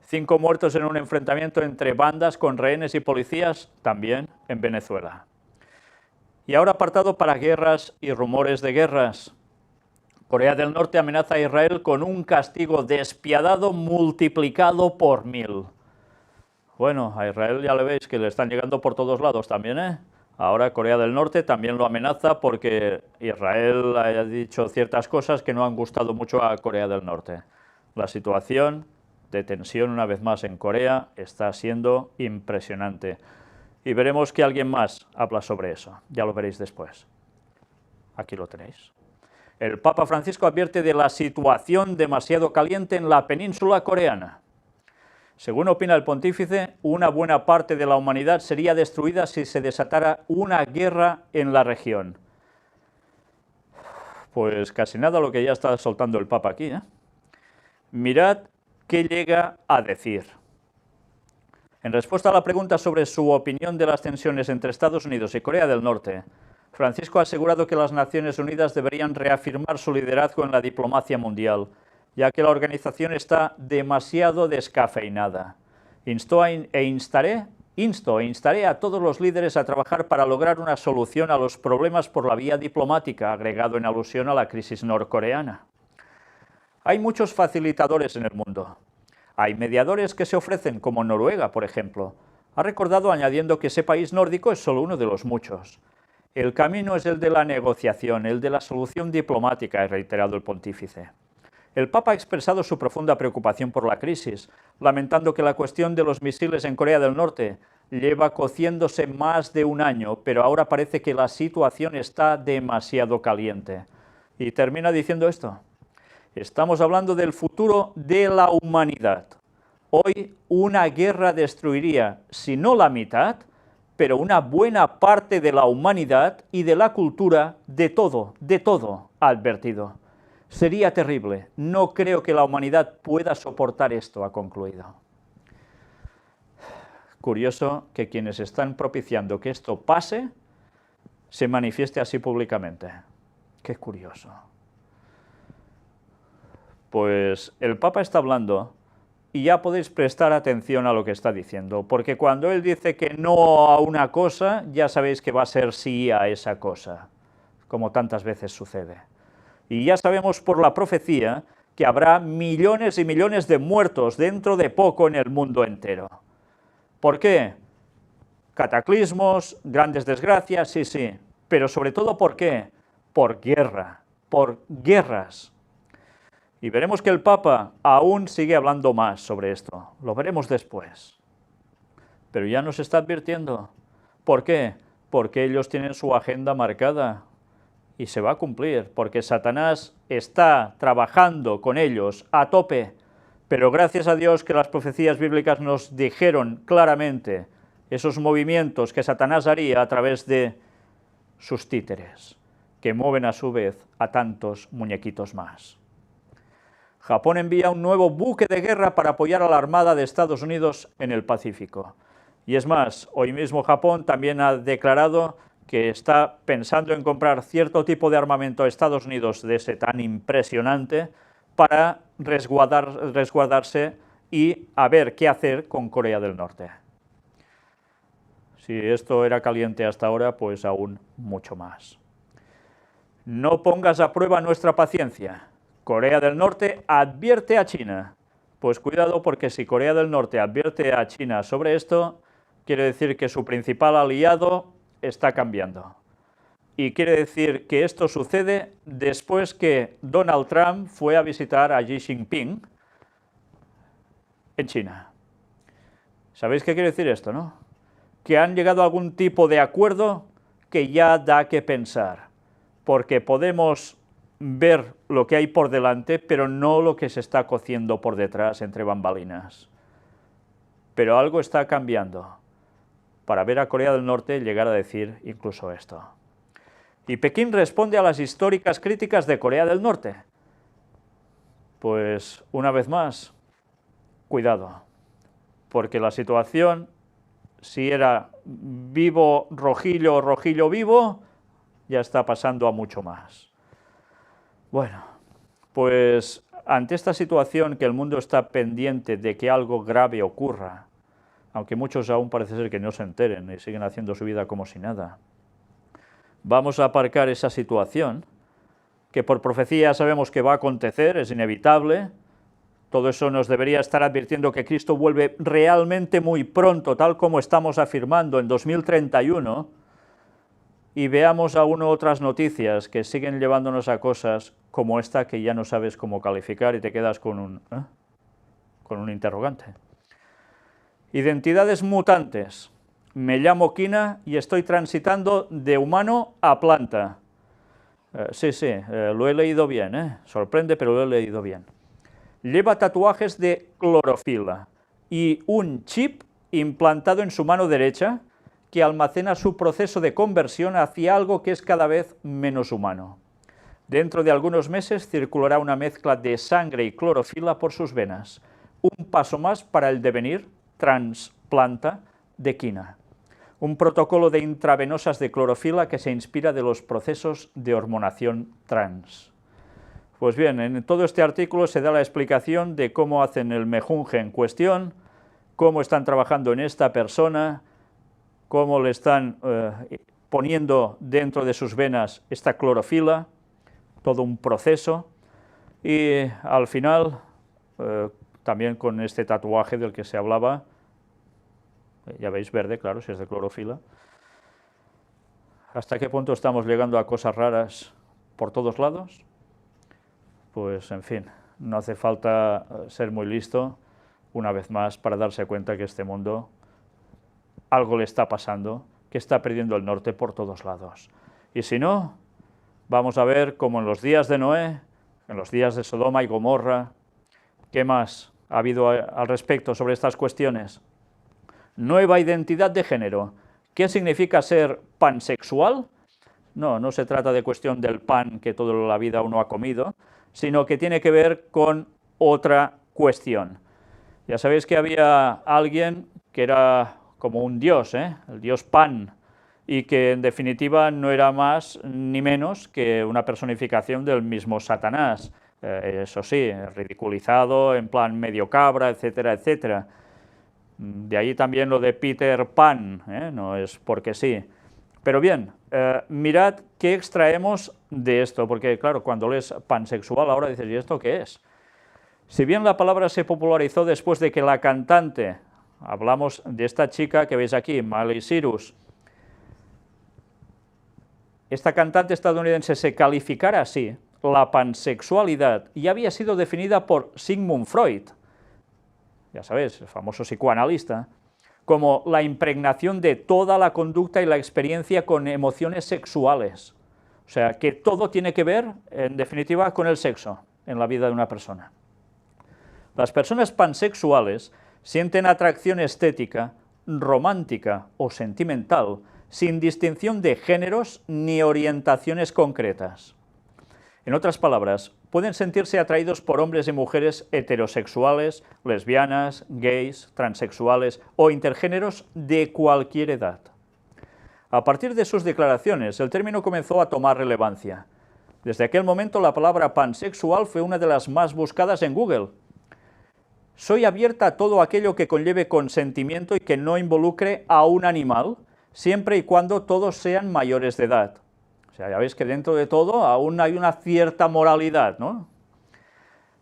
5 muertos en un enfrentamiento entre bandas con rehenes y policías, también en Venezuela. Y ahora apartado para guerras y rumores de guerras. Corea del Norte amenaza a Israel con un castigo despiadado multiplicado por 1000. Bueno, a Israel ya le veis que le están llegando por todos lados también, ¿eh? Ahora Corea del Norte también lo amenaza porque Israel ha dicho ciertas cosas que no han gustado mucho a Corea del Norte. La situación de tensión una vez más en Corea está siendo impresionante. Y veremos que alguien más habla sobre eso, ya lo veréis después. Aquí lo tenéis. El Papa Francisco advierte de la situación demasiado caliente en la península coreana. Según opina el pontífice, una buena parte de la humanidad sería destruida si se desatara una guerra en la región. Pues casi nada lo que ya está soltando el Papa aquí, ¿eh? Mirad qué llega a decir. En respuesta a la pregunta sobre su opinión de las tensiones entre Estados Unidos y Corea del Norte, Francisco ha asegurado que las Naciones Unidas deberían reafirmar su liderazgo en la diplomacia mundial, ya que la organización está demasiado descafeinada. Insto e instaré a todos los líderes a trabajar para lograr una solución a los problemas por la vía diplomática, agregado en alusión a la crisis norcoreana. Hay muchos facilitadores en el mundo. Hay mediadores que se ofrecen, como Noruega, por ejemplo. Ha recordado añadiendo que ese país nórdico es solo uno de los muchos. El camino es el de la negociación, el de la solución diplomática, ha reiterado el pontífice. El Papa ha expresado su profunda preocupación por la crisis, lamentando que la cuestión de los misiles en Corea del Norte lleva cociéndose más de un año, pero ahora parece que la situación está demasiado caliente. Y termina diciendo esto: estamos hablando del futuro de la humanidad. Hoy una guerra destruiría, si no la mitad, pero una buena parte de la humanidad y de la cultura, de todo, ha advertido. Sería terrible. No creo que la humanidad pueda soportar esto, ha concluido. Curioso que quienes están propiciando que esto pase se manifieste así públicamente. Qué curioso. Pues el Papa está hablando y ya podéis prestar atención a lo que está diciendo, porque cuando él dice que no a una cosa, ya sabéis que va a ser sí a esa cosa, como tantas veces sucede. Y ya sabemos por la profecía que habrá millones y millones de muertos dentro de poco en el mundo entero. ¿Por qué? Cataclismos, grandes desgracias, sí, pero sobre todo ¿por qué? Por guerra, por guerras. Y veremos que el Papa aún sigue hablando más sobre esto, lo veremos después. Pero ya nos está advirtiendo. ¿Por qué? Porque ellos tienen su agenda marcada y se va a cumplir, porque Satanás está trabajando con ellos a tope. Pero gracias a Dios que las profecías bíblicas nos dijeron claramente esos movimientos que Satanás haría a través de sus títeres, que mueven a su vez a tantos muñequitos más. Japón envía un nuevo buque de guerra para apoyar a la Armada de Estados Unidos en el Pacífico. Y es más, hoy mismo Japón también ha declarado que está pensando en comprar cierto tipo de armamento a Estados Unidos de ese tan impresionante para resguardarse y a ver qué hacer con Corea del Norte. Si esto era caliente hasta ahora, pues aún mucho más. No pongas a prueba nuestra paciencia. Corea del Norte advierte a China. Pues cuidado, porque si Corea del Norte advierte a China sobre esto, quiere decir que su principal aliado está cambiando. Y quiere decir que esto sucede después que Donald Trump fue a visitar a Xi Jinping en China. ¿Sabéis qué quiere decir esto, no? Que han llegado a algún tipo de acuerdo que ya da que pensar, porque podemos ver lo que hay por delante, pero no lo que se está cociendo por detrás entre bambalinas. Pero algo está cambiando para ver a Corea del Norte llegar a decir incluso esto. Y Pekín responde a las históricas críticas de Corea del Norte. Pues, una vez más, cuidado, porque la situación, si era vivo rojillo o rojillo vivo, ya está pasando a mucho más. Bueno, pues ante esta situación que el mundo está pendiente de que algo grave ocurra, aunque muchos aún parece ser que no se enteren y siguen haciendo su vida como si nada, vamos a aparcar esa situación, que por profecía sabemos que va a acontecer, es inevitable. Todo eso nos debería estar advirtiendo que Cristo vuelve realmente muy pronto, tal como estamos afirmando en 2031, y veamos aún otras noticias que siguen llevándonos a cosas como esta que ya no sabes cómo calificar y te quedas con un interrogante. Identidades mutantes. Me llamo Kina y estoy transitando de humano a planta. Sí, lo he leído bien, sorprende, pero lo he leído bien. Lleva tatuajes de clorofila y un chip implantado en su mano derecha que almacena su proceso de conversión hacia algo que es cada vez menos humano. Dentro de algunos meses circulará una mezcla de sangre y clorofila por sus venas. Un paso más para el devenir transplanta de Kina. Un protocolo de intravenosas de clorofila que se inspira de los procesos de hormonación trans. Pues bien, en todo este artículo se da la explicación de cómo hacen el mejunje en cuestión, cómo están trabajando en esta persona, cómo le están poniendo dentro de sus venas esta clorofila, todo un proceso, y al final, también con este tatuaje del que se hablaba, ya veis, verde, claro, si es de clorofila. ¿Hasta qué punto estamos llegando a cosas raras por todos lados? Pues, en fin, no hace falta ser muy listo, una vez más, para darse cuenta que este mundo, algo le está pasando, que está perdiendo el norte por todos lados. Y si no, vamos a ver como en los días de Noé, en los días de Sodoma y Gomorra, ¿qué más ha habido al respecto sobre estas cuestiones? Nueva identidad de género. ¿Qué significa ser pansexual? No se trata de cuestión del pan que toda la vida uno ha comido, sino que tiene que ver con otra cuestión. Ya sabéis que había alguien que era como un dios, el dios Pan, y que en definitiva no era más ni menos que una personificación del mismo Satanás, eso sí, ridiculizado, en plan medio cabra, etcétera, etcétera. De ahí también lo de Peter Pan, no es porque sí. Pero bien, mirad qué extraemos de esto, porque claro, cuando lees pansexual ahora dices, ¿y esto qué es? Si bien la palabra se popularizó después de que la cantante, hablamos de esta chica que veis aquí, Miley Cyrus, esta cantante estadounidense se calificara así, la pansexualidad ya había sido definida por Sigmund Freud, ya sabéis, el famoso psicoanalista, como la impregnación de toda la conducta y la experiencia con emociones sexuales. O sea, que todo tiene que ver, en definitiva, con el sexo en la vida de una persona. Las personas pansexuales sienten atracción estética, romántica o sentimental, sin distinción de géneros ni orientaciones concretas. En otras palabras, pueden sentirse atraídos por hombres y mujeres heterosexuales, lesbianas, gays, transexuales o intergéneros de cualquier edad. A partir de sus declaraciones, el término comenzó a tomar relevancia. Desde aquel momento la palabra pansexual fue una de las más buscadas en Google. Soy abierta a todo aquello que conlleve consentimiento y que no involucre a un animal, siempre y cuando todos sean mayores de edad. O sea, ya veis que dentro de todo aún hay una cierta moralidad, ¿no?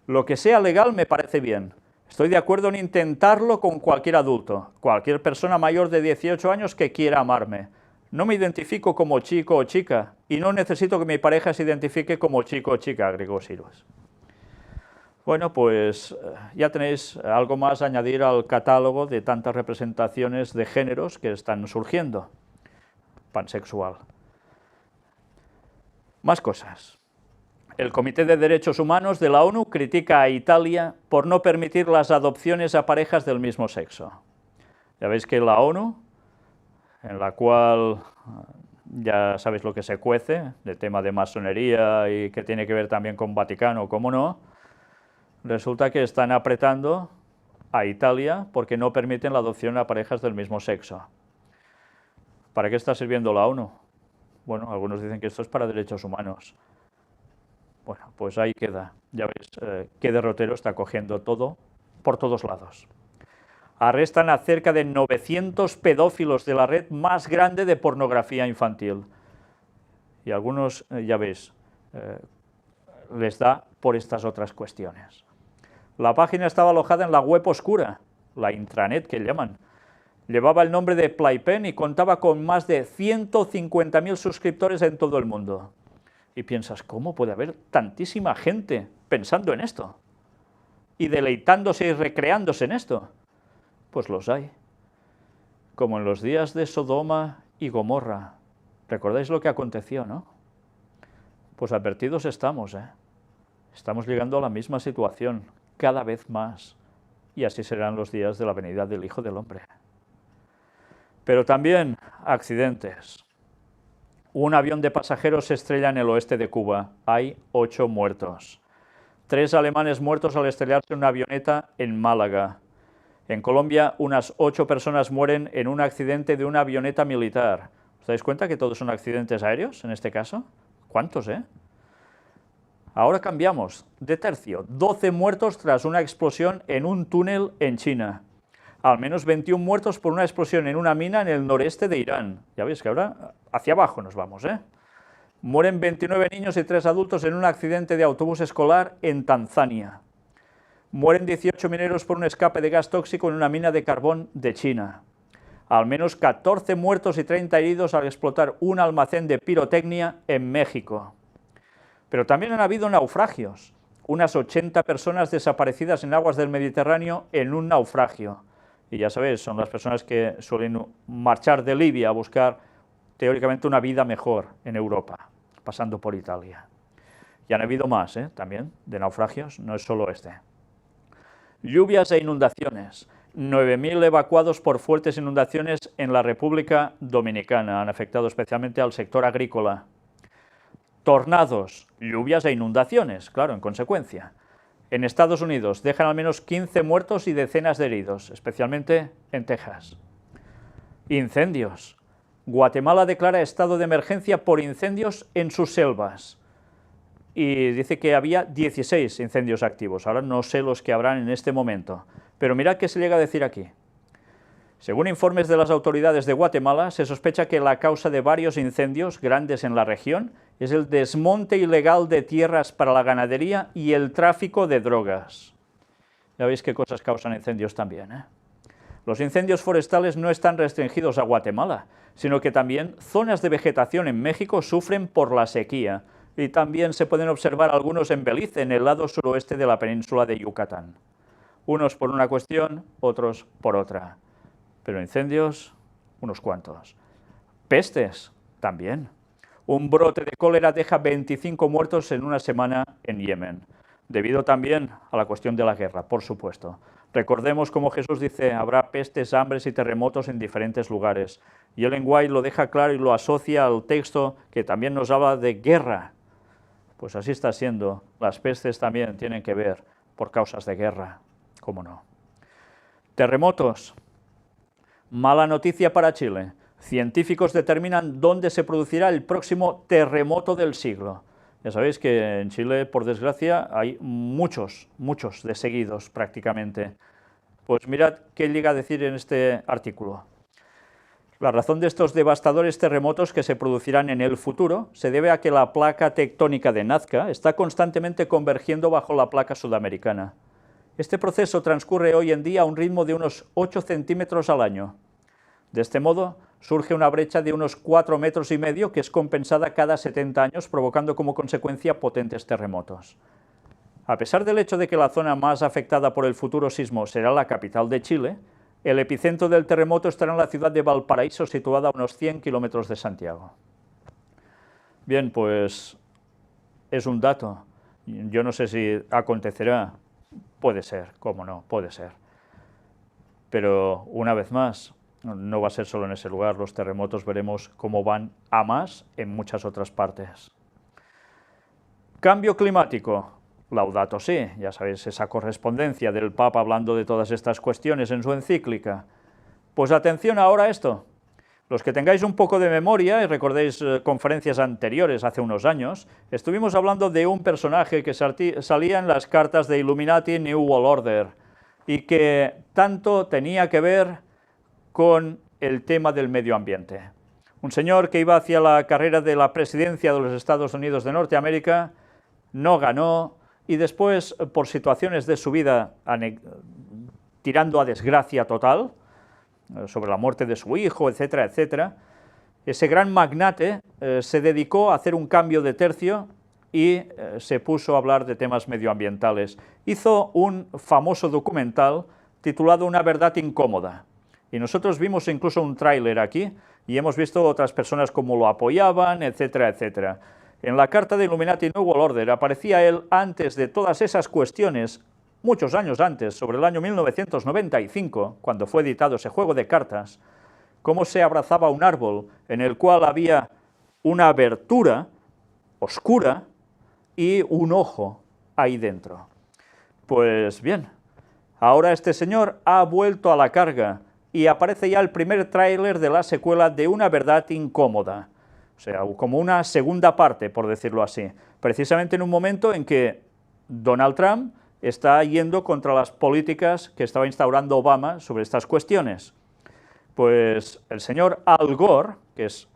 Lo que sea legal me parece bien. Estoy de acuerdo en intentarlo con cualquier adulto, cualquier persona mayor de 18 años que quiera amarme. No me identifico como chico o chica, y no necesito que mi pareja se identifique como chico o chica, agregó Sirius. Bueno, pues ya tenéis algo más a añadir al catálogo de tantas representaciones de géneros que están surgiendo. Pansexual. Más cosas. El Comité de Derechos Humanos de la ONU critica a Italia por no permitir las adopciones a parejas del mismo sexo. Ya veis que la ONU, en la cual ya sabéis lo que se cuece, de tema de masonería y que tiene que ver también con Vaticano, cómo no, resulta que están apretando a Italia porque no permiten la adopción a parejas del mismo sexo. ¿Para qué está sirviendo la ONU? Bueno, algunos dicen que esto es para derechos humanos. Bueno, pues ahí queda. Ya veis qué derrotero está cogiendo todo por todos lados. Arrestan a cerca de 900 pedófilos de la red más grande de pornografía infantil. Y algunos, ya veis, les da por estas otras cuestiones. La página estaba alojada en la web oscura, la intranet que llaman. Llevaba el nombre de Playpen y contaba con más de 150.000 suscriptores en todo el mundo. Y piensas, ¿cómo puede haber tantísima gente pensando en esto? Y deleitándose y recreándose en esto. Pues los hay. Como en los días de Sodoma y Gomorra. ¿Recordáis lo que aconteció, no? Pues advertidos estamos, ¿eh? Estamos llegando a la misma situación, cada vez más. Y así serán los días de la venida del Hijo del Hombre. Pero también accidentes. Un avión de pasajeros se estrella en el oeste de Cuba. Hay 8 muertos. 3 alemanes muertos al estrellarse una avioneta en Málaga. En Colombia, unas 8 personas mueren en un accidente de una avioneta militar. ¿Os dais cuenta que todos son accidentes aéreos en este caso? ¿Cuántos, eh? Ahora cambiamos de tercio. 12 muertos tras una explosión en un túnel en China. Al menos 21 muertos por una explosión en una mina en el noreste de Irán. Ya veis que ahora hacia abajo nos vamos, ¿eh? Mueren 29 niños y 3 adultos en un accidente de autobús escolar en Tanzania. Mueren 18 mineros por un escape de gas tóxico en una mina de carbón de China. Al menos 14 muertos y 30 heridos al explotar un almacén de pirotecnia en México. Pero también han habido naufragios. Unas 80 personas desaparecidas en aguas del Mediterráneo en un naufragio. Y ya sabéis, son las personas que suelen marchar de Libia a buscar teóricamente una vida mejor en Europa, pasando por Italia. Y han habido más, también, de naufragios, no es solo este. Lluvias e inundaciones. 9.000 evacuados por fuertes inundaciones en la República Dominicana. Han afectado especialmente al sector agrícola. Tornados, lluvias e inundaciones, claro, en consecuencia. En Estados Unidos dejan al menos 15 muertos y decenas de heridos, especialmente en Texas. Incendios. Guatemala declara estado de emergencia por incendios en sus selvas. Y dice que había 16 incendios activos. Ahora no sé los que habrán en este momento. Pero mirad qué se llega a decir aquí. Según informes de las autoridades de Guatemala, se sospecha que la causa de varios incendios grandes en la región es el desmonte ilegal de tierras para la ganadería y el tráfico de drogas. Ya veis qué cosas causan incendios también, ¿eh? Los incendios forestales no están restringidos a Guatemala, sino que también zonas de vegetación en México sufren por la sequía, y también se pueden observar algunos en Belice, en el lado suroeste de la península de Yucatán. Unos por una cuestión, otros por otra. Pero incendios, unos cuantos. Pestes, también. Un brote de cólera deja 25 muertos en una semana en Yemen, debido también a la cuestión de la guerra, por supuesto. Recordemos como Jesús dice, habrá pestes, hambres y terremotos en diferentes lugares. Y Ellen White lo deja claro y lo asocia al texto que también nos habla de guerra. Pues así está siendo. Las pestes también tienen que ver por causas de guerra, ¿cómo no? Terremotos. Mala noticia para Chile. Científicos determinan dónde se producirá el próximo terremoto del siglo. Ya sabéis que en Chile, por desgracia, hay muchos de seguidos prácticamente. Pues mirad qué llega a decir en este artículo. La razón de estos devastadores terremotos que se producirán en el futuro se debe a que la placa tectónica de Nazca está constantemente convergiendo bajo la placa sudamericana. Este proceso transcurre hoy en día a un ritmo de unos 8 centímetros al año. De este modo, surge una brecha de unos 4,5 metros que es compensada cada 70 años, provocando como consecuencia potentes terremotos. A pesar del hecho de que la zona más afectada por el futuro sismo será la capital de Chile, el epicentro del terremoto estará en la ciudad de Valparaíso, situada a unos 100 kilómetros de Santiago. Bien, pues es un dato. Yo no sé si acontecerá. Puede ser, cómo no, puede ser. Pero una vez más, no va a ser solo en ese lugar. Los terremotos veremos cómo van a más en muchas otras partes. Cambio climático. Laudato si, ya sabéis, esa correspondencia del Papa hablando de todas estas cuestiones en su encíclica. Pues atención ahora a esto. Los que tengáis un poco de memoria y recordéis conferencias anteriores, hace unos años, estuvimos hablando de un personaje que salía en las cartas de Illuminati New World Order y que tanto tenía que ver con el tema del medio ambiente. Un señor que iba hacia la carrera de la presidencia de los Estados Unidos de Norteamérica, no ganó, y después, por situaciones de su vida tirando a desgracia total, sobre la muerte de su hijo, etcétera, etcétera, ese gran magnate se dedicó a hacer un cambio de tercio y se puso a hablar de temas medioambientales. Hizo un famoso documental titulado Una verdad incómoda, y nosotros vimos incluso un tráiler aquí, y hemos visto otras personas cómo lo apoyaban, etcétera, etcétera. En la carta de Illuminati New World Order aparecía él antes de todas esas cuestiones, muchos años antes, sobre el año 1995, cuando fue editado ese juego de cartas, cómo se abrazaba un árbol en el cual había una abertura oscura y un ojo ahí dentro. Pues bien, ahora este señor ha vuelto a la carga y aparece ya el primer tráiler de la secuela de Una verdad incómoda. O sea, como una segunda parte, por decirlo así, precisamente en un momento en que Donald Trump está yendo contra las políticas que estaba instaurando Obama sobre estas cuestiones. Pues el señor Al Gore, que es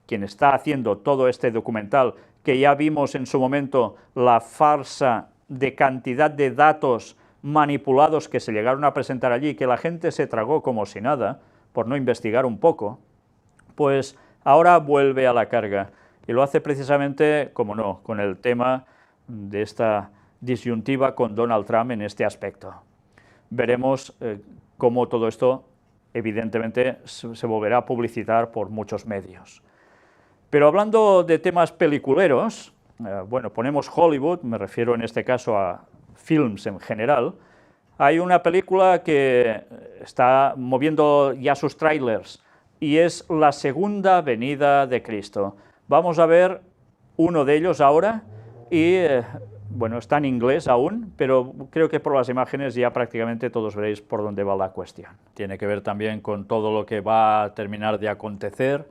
quien está haciendo todo este documental, que ya vimos en su momento la farsa de cantidad de datos manipulados que se llegaron a presentar allí, que la gente se tragó como si nada, por no investigar un poco, pues ahora vuelve a la carga, y lo hace precisamente, como no, con el tema de esta disyuntiva con Donald Trump en este aspecto. Veremos cómo todo esto, evidentemente, se volverá a publicitar por muchos medios. Pero hablando de temas peliculeros, bueno, ponemos Hollywood, me refiero en este caso a films en general, hay una película que está moviendo ya sus trailers, y es La segunda venida de Cristo. Vamos a ver uno de ellos ahora, y bueno, está en inglés aún, pero creo que por las imágenes ya prácticamente todos veréis por dónde va la cuestión. Tiene que ver también con todo lo que va a terminar de acontecer,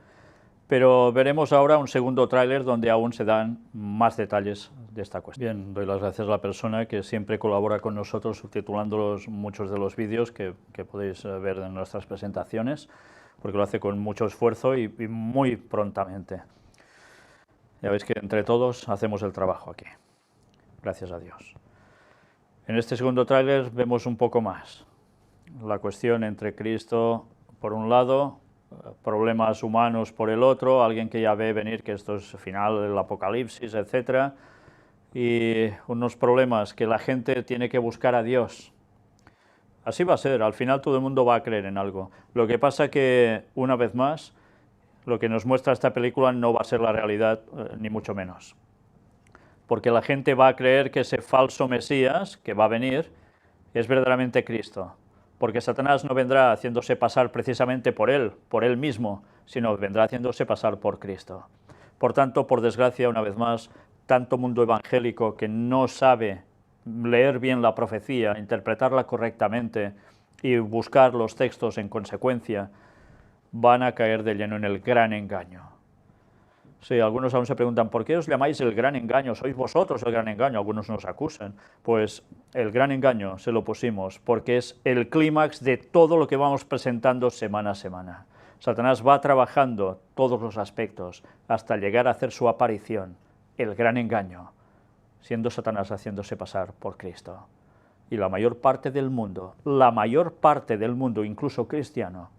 pero veremos ahora un segundo tráiler donde aún se dan más detalles de esta cuestión. Bien, doy las gracias a la persona que siempre colabora con nosotros subtitulando muchos de los vídeos que podéis ver en nuestras presentaciones, porque lo hace con mucho esfuerzo y muy prontamente. Ya veis que entre todos hacemos el trabajo aquí. Gracias a Dios. En este segundo tráiler vemos un poco más la cuestión entre Cristo por un lado, problemas humanos por el otro, alguien que ya ve venir que esto es el final del apocalipsis, etc. Y unos problemas que la gente tiene que buscar a Dios. Así va a ser, al final todo el mundo va a creer en algo. Lo que pasa que, una vez más, lo que nos muestra esta película no va a ser la realidad, ni mucho menos. Porque la gente va a creer que ese falso Mesías que va a venir es verdaderamente Cristo. Porque Satanás no vendrá haciéndose pasar precisamente por él mismo, sino vendrá haciéndose pasar por Cristo. Por tanto, por desgracia, una vez más, tanto mundo evangélico que no sabe leer bien la profecía, interpretarla correctamente y buscar los textos en consecuencia, van a caer de lleno en el gran engaño. Sí, algunos aún se preguntan, ¿por qué os llamáis el gran engaño? ¿Sois vosotros el gran engaño? Algunos nos acusan. Pues el gran engaño se lo pusimos porque es el clímax de todo lo que vamos presentando semana a semana. Satanás va trabajando todos los aspectos hasta llegar a hacer su aparición, el gran engaño, siendo Satanás haciéndose pasar por Cristo. Y la mayor parte del mundo, incluso cristiano,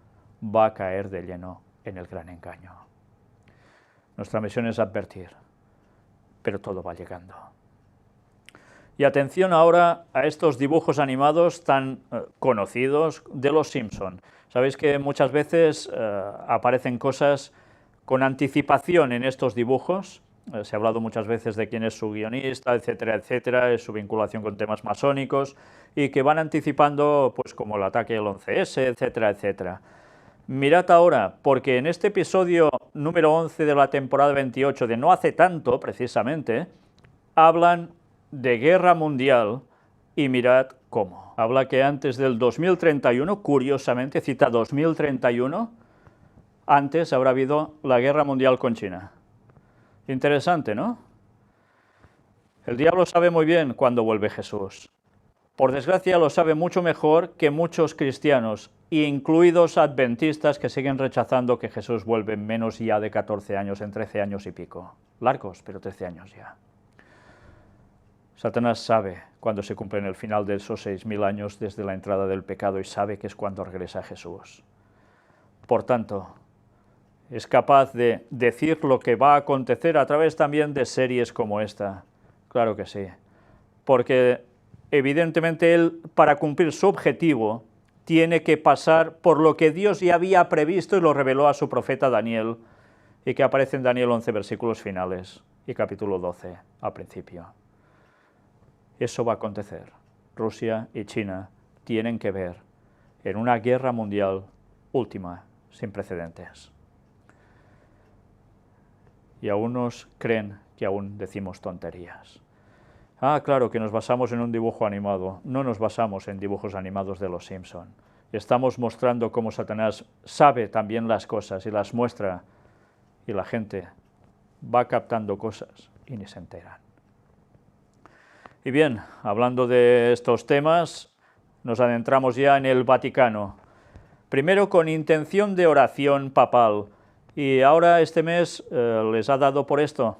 va a caer de lleno en el gran engaño. Nuestra misión es advertir, pero todo va llegando. Y atención ahora a estos dibujos animados tan conocidos de los Simpson. Sabéis que muchas veces aparecen cosas con anticipación en estos dibujos. Se ha hablado muchas veces de quién es su guionista, etcétera, etcétera, es su vinculación con temas masónicos, y que van anticipando, pues como el ataque del 11S, etcétera, etcétera. Mirad ahora, porque en este episodio número 11 de la temporada 28, de no hace tanto, precisamente, hablan de guerra mundial, y mirad cómo. Habla que antes del 2031, curiosamente, cita 2031, antes habrá habido la guerra mundial con China. Interesante, ¿no? El diablo sabe muy bien cuándo vuelve Jesús. Por desgracia lo sabe mucho mejor que muchos cristianos, incluidos adventistas que siguen rechazando que Jesús vuelve en menos ya de 14 años, en 13 años y pico. Largos, pero 13 años ya. Satanás sabe cuándo se cumplen el final de esos 6.000 años desde la entrada del pecado y sabe que es cuando regresa Jesús. Por tanto, es capaz de decir lo que va a acontecer a través también de series como esta. Claro que sí. Porque evidentemente él, para cumplir su objetivo, tiene que pasar por lo que Dios ya había previsto y lo reveló a su profeta Daniel, y que aparece en Daniel 11 versículos finales y capítulo 12 al principio. Eso va a acontecer. Rusia y China tienen que ver en una guerra mundial última, sin precedentes. Y algunos creen que aún decimos tonterías. Ah, claro, que nos basamos en un dibujo animado. No nos basamos en dibujos animados de los Simpson. Estamos mostrando cómo Satanás sabe también las cosas y las muestra, y la gente va captando cosas y ni se enteran. Y bien, hablando de estos temas, nos adentramos ya en el Vaticano. Primero con intención de oración papal, y ahora este mes les ha dado por esto,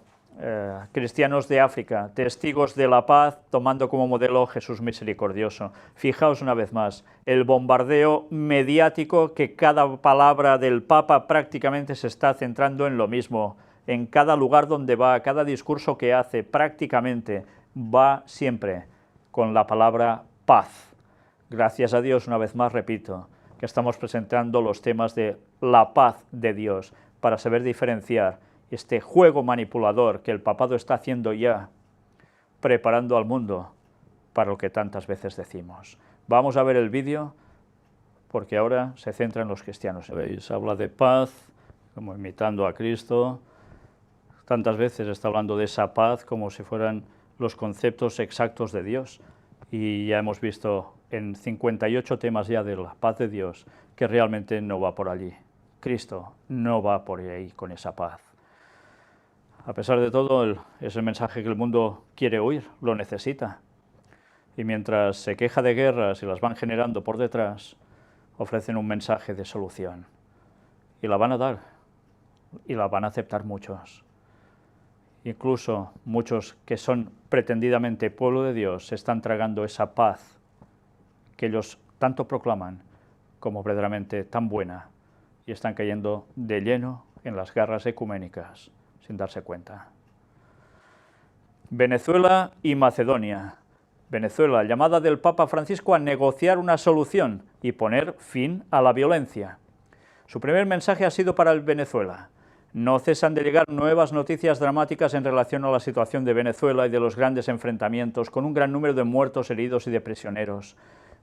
cristianos de África, testigos de la paz, tomando como modelo Jesús misericordioso. Fijaos una vez más, el bombardeo mediático, que cada palabra del Papa prácticamente se está centrando en lo mismo, en cada lugar donde va, cada discurso que hace, prácticamente va siempre con la palabra paz. Gracias a Dios, una vez más repito, que estamos presentando los temas de la paz de Dios, para saber diferenciar este juego manipulador que el papado está haciendo ya, preparando al mundo para lo que tantas veces decimos. Vamos a ver el vídeo, porque ahora se centra en los cristianos. ¿Veis? Habla de paz, como imitando a Cristo. Tantas veces está hablando de esa paz como si fueran los conceptos exactos de Dios. Y ya hemos visto en 58 temas ya de la paz de Dios que realmente no va por allí. Cristo no va por ahí con esa paz. A pesar de todo, es el mensaje que el mundo quiere oír, lo necesita. Y mientras se queja de guerras y las van generando por detrás, ofrecen un mensaje de solución. Y la van a dar, y la van a aceptar muchos. Incluso muchos que son pretendidamente pueblo de Dios se están tragando esa paz que ellos tanto proclaman como verdaderamente tan buena, y están cayendo de lleno en las guerras ecuménicas sin darse cuenta. Venezuela y Macedonia. Venezuela, llamada del Papa Francisco a negociar una solución y poner fin a la violencia. Su primer mensaje ha sido para el Venezuela. No cesan de llegar nuevas noticias dramáticas en relación a la situación de Venezuela y de los grandes enfrentamientos, con un gran número de muertos, heridos y de prisioneros.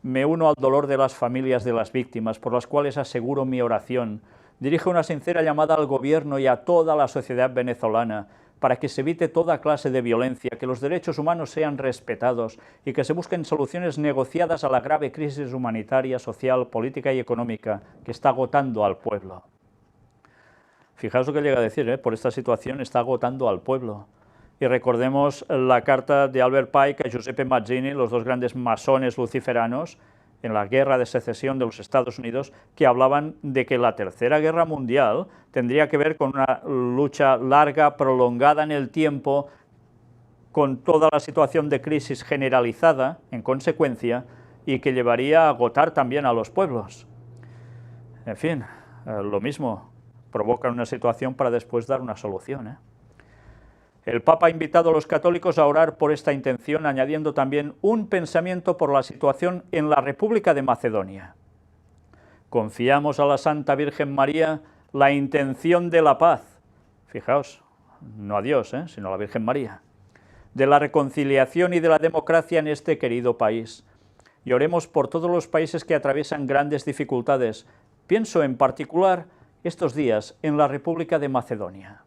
Me uno al dolor de las familias de las víctimas, por las cuales aseguro mi oración. Dirijo una sincera llamada al gobierno y a toda la sociedad venezolana para que se evite toda clase de violencia, que los derechos humanos sean respetados y que se busquen soluciones negociadas a la grave crisis humanitaria, social, política y económica que está agotando al pueblo. Fijaos lo que llega a decir, por esta situación está agotando al pueblo. Y recordemos la carta de Albert Pike a Giuseppe Mazzini, los dos grandes masones luciferanos, en la guerra de secesión de los Estados Unidos, que hablaban de que la Tercera Guerra Mundial tendría que ver con una lucha larga, prolongada en el tiempo, con toda la situación de crisis generalizada, en consecuencia, y que llevaría a agotar también a los pueblos. En fin, lo mismo, provocan una situación para después dar una solución. El Papa ha invitado a los católicos a orar por esta intención, añadiendo también un pensamiento por la situación en la República de Macedonia. Confiamos a la Santa Virgen María la intención de la paz, fijaos, no a Dios, sino a la Virgen María, de la reconciliación y de la democracia en este querido país. Y oremos por todos los países que atraviesan grandes dificultades. Pienso en particular estos días en la República de Macedonia.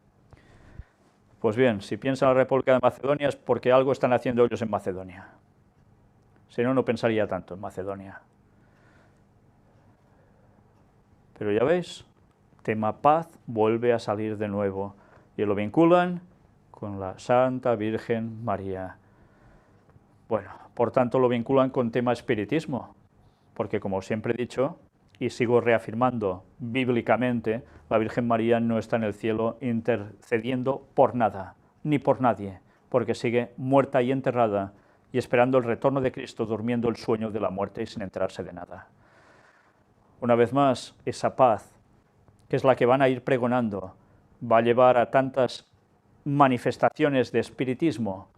Pues bien, si piensa en la República de Macedonia es porque algo están haciendo ellos en Macedonia. Si no, no pensaría tanto en Macedonia. Pero ya veis, tema paz vuelve a salir de nuevo y lo vinculan con la Santa Virgen María. Bueno, por tanto lo vinculan con tema espiritismo, porque como siempre he dicho, y sigo reafirmando bíblicamente, la Virgen María no está en el cielo intercediendo por nada, ni por nadie, porque sigue muerta y enterrada, y esperando el retorno de Cristo, durmiendo el sueño de la muerte y sin enterarse de nada. Una vez más, esa paz, que es la que van a ir pregonando, va a llevar a tantas manifestaciones de espiritismo,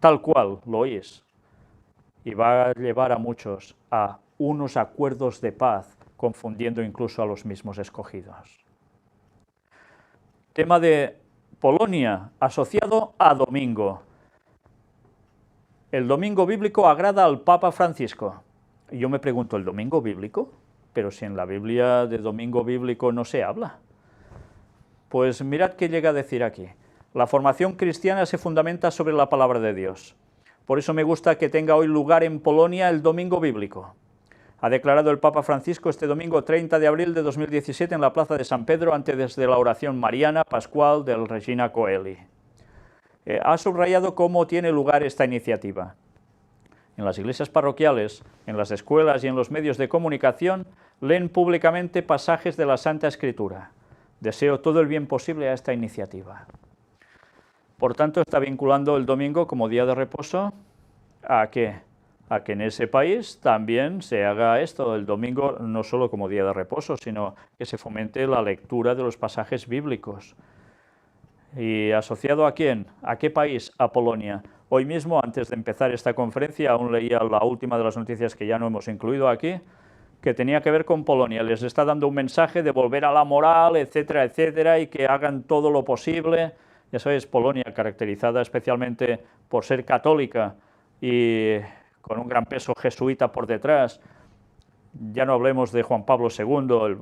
tal cual lo oís, y va a llevar a muchos a unos acuerdos de paz, confundiendo incluso a los mismos escogidos. Tema de Polonia, asociado a domingo. El domingo bíblico agrada al Papa Francisco. Y yo me pregunto, ¿el domingo bíblico? Pero si en la Biblia de domingo bíblico no se habla. Pues mirad qué llega a decir aquí. La formación cristiana se fundamenta sobre la palabra de Dios. Por eso me gusta que tenga hoy lugar en Polonia el domingo bíblico. Ha declarado el Papa Francisco este domingo 30 de abril de 2017 en la plaza de San Pedro antes de la oración mariana pascual del Regina Coeli. Ha subrayado cómo tiene lugar esta iniciativa. En las iglesias parroquiales, en las escuelas y en los medios de comunicación leen públicamente pasajes de la Santa Escritura. Deseo todo el bien posible a esta iniciativa. Por tanto, está vinculando el domingo como día de reposo ¿a qué? A que en ese país también se haga esto, el domingo no solo como día de reposo, sino que se fomente la lectura de los pasajes bíblicos. ¿Y asociado a quién? ¿A qué país? A Polonia. Hoy mismo, antes de empezar esta conferencia, aún leía la última de las noticias que ya no hemos incluido aquí, que tenía que ver con Polonia. Les está dando un mensaje de volver a la moral, etcétera, etcétera, y que hagan todo lo posible. Ya sabéis, Polonia, caracterizada especialmente por ser católica y con un gran peso jesuita por detrás. Ya no hablemos de Juan Pablo II, el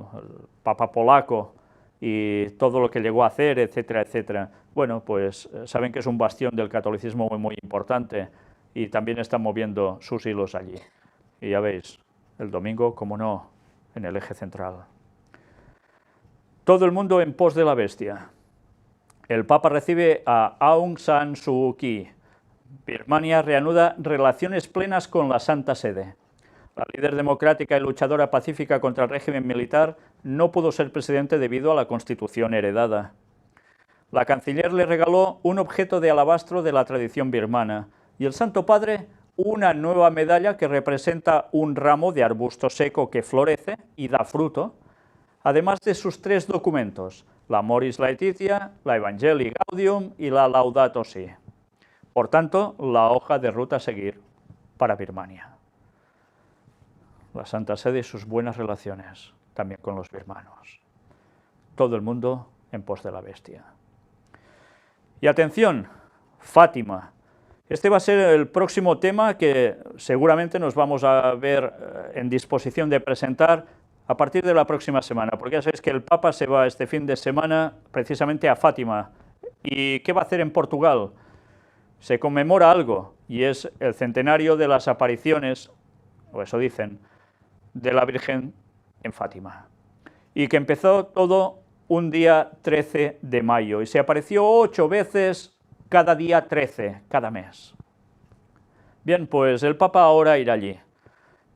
Papa polaco, y todo lo que llegó a hacer, etcétera, etcétera. Bueno, pues saben que es un bastión del catolicismo muy, muy importante y también están moviendo sus hilos allí. Y ya veis, el domingo, como no, en el eje central. Todo el mundo en pos de la bestia. El Papa recibe a Aung San Suu Kyi. Birmania reanuda relaciones plenas con la Santa Sede. La líder democrática y luchadora pacífica contra el régimen militar no pudo ser presidente debido a la constitución heredada. La canciller le regaló un objeto de alabastro de la tradición birmana y el Santo Padre una nueva medalla que representa un ramo de arbusto seco que florece y da fruto, además de sus 3 documentos, la Amoris Laetitia, la Evangelii Gaudium y la Laudato Si. Por tanto, la hoja de ruta a seguir para Birmania. La Santa Sede y sus buenas relaciones también con los birmanos. Todo el mundo en pos de la bestia. Y atención, Fátima. Este va a ser el próximo tema que seguramente nos vamos a ver en disposición de presentar a partir de la próxima semana, porque ya sabéis que el Papa se va este fin de semana precisamente a Fátima. ¿Y qué va a hacer en Portugal? Se conmemora algo, y es el centenario de las apariciones, o eso dicen, de la Virgen en Fátima. Y que empezó todo un día 13 de mayo y se apareció 8 veces cada día 13, cada mes. Bien, pues el Papa ahora irá allí.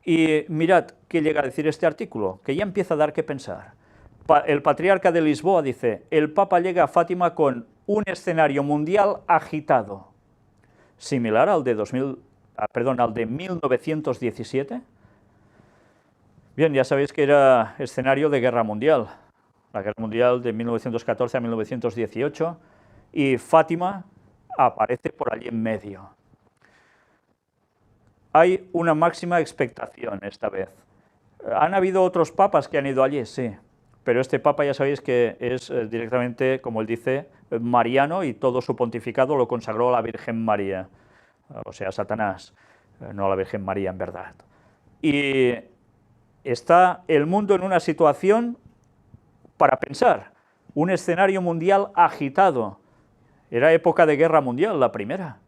Y mirad qué llega a decir este artículo, que ya empieza a dar que pensar. El patriarca de Lisboa dice, el Papa llega a Fátima con un escenario mundial agitado, similar al de, al de 1917. Bien, ya sabéis que era escenario de guerra mundial, la guerra mundial de 1914 a 1918, y Fátima aparece por allí en medio. Hay una máxima expectación esta vez. ¿Han habido otros papas que han ido allí? Sí, pero este papa ya sabéis que es directamente, como él dice, mariano, y todo su pontificado lo consagró a la Virgen María, o sea, a Satanás, no a la Virgen María en verdad. Y está el mundo en una situación para pensar, un escenario mundial agitado. Era época de guerra mundial, la primera.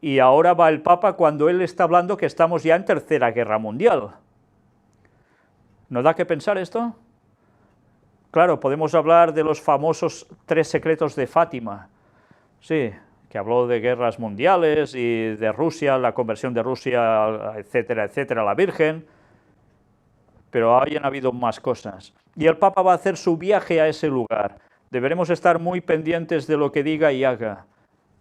Y ahora va el Papa cuando él está hablando que estamos ya en tercera guerra mundial. ¿No da que pensar esto? Claro, podemos hablar de los famosos 3 secretos de Fátima. Sí, que habló de guerras mundiales y de Rusia, la conversión de Rusia, etcétera, etcétera, a la Virgen. Pero hayan habido más cosas. Y el Papa va a hacer su viaje a ese lugar. Deberemos estar muy pendientes de lo que diga y haga,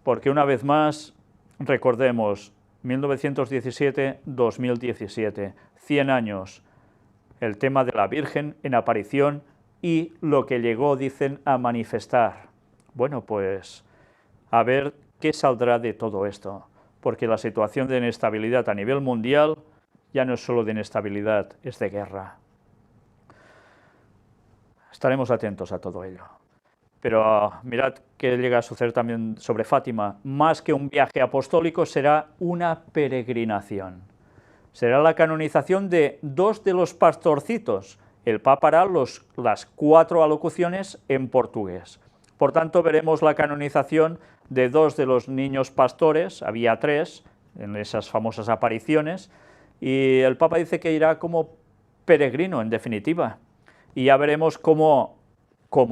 porque una vez más, recordemos, 1917-2017, 100 años, el tema de la Virgen en aparición y lo que llegó, dicen, a manifestar. Bueno, pues a ver qué saldrá de todo esto, porque la situación de inestabilidad a nivel mundial ya no es solo de inestabilidad, es de guerra. Estaremos atentos a todo ello. Pero mirad qué llega a suceder también sobre Fátima. Más que un viaje apostólico, será una peregrinación. Será la canonización de 2 de los pastorcitos. El Papa hará las 4 alocuciones en portugués. Por tanto, veremos la canonización de 2 de los niños pastores, había 3 en esas famosas apariciones, y el Papa dice que irá como peregrino, en definitiva. Y ya veremos cómo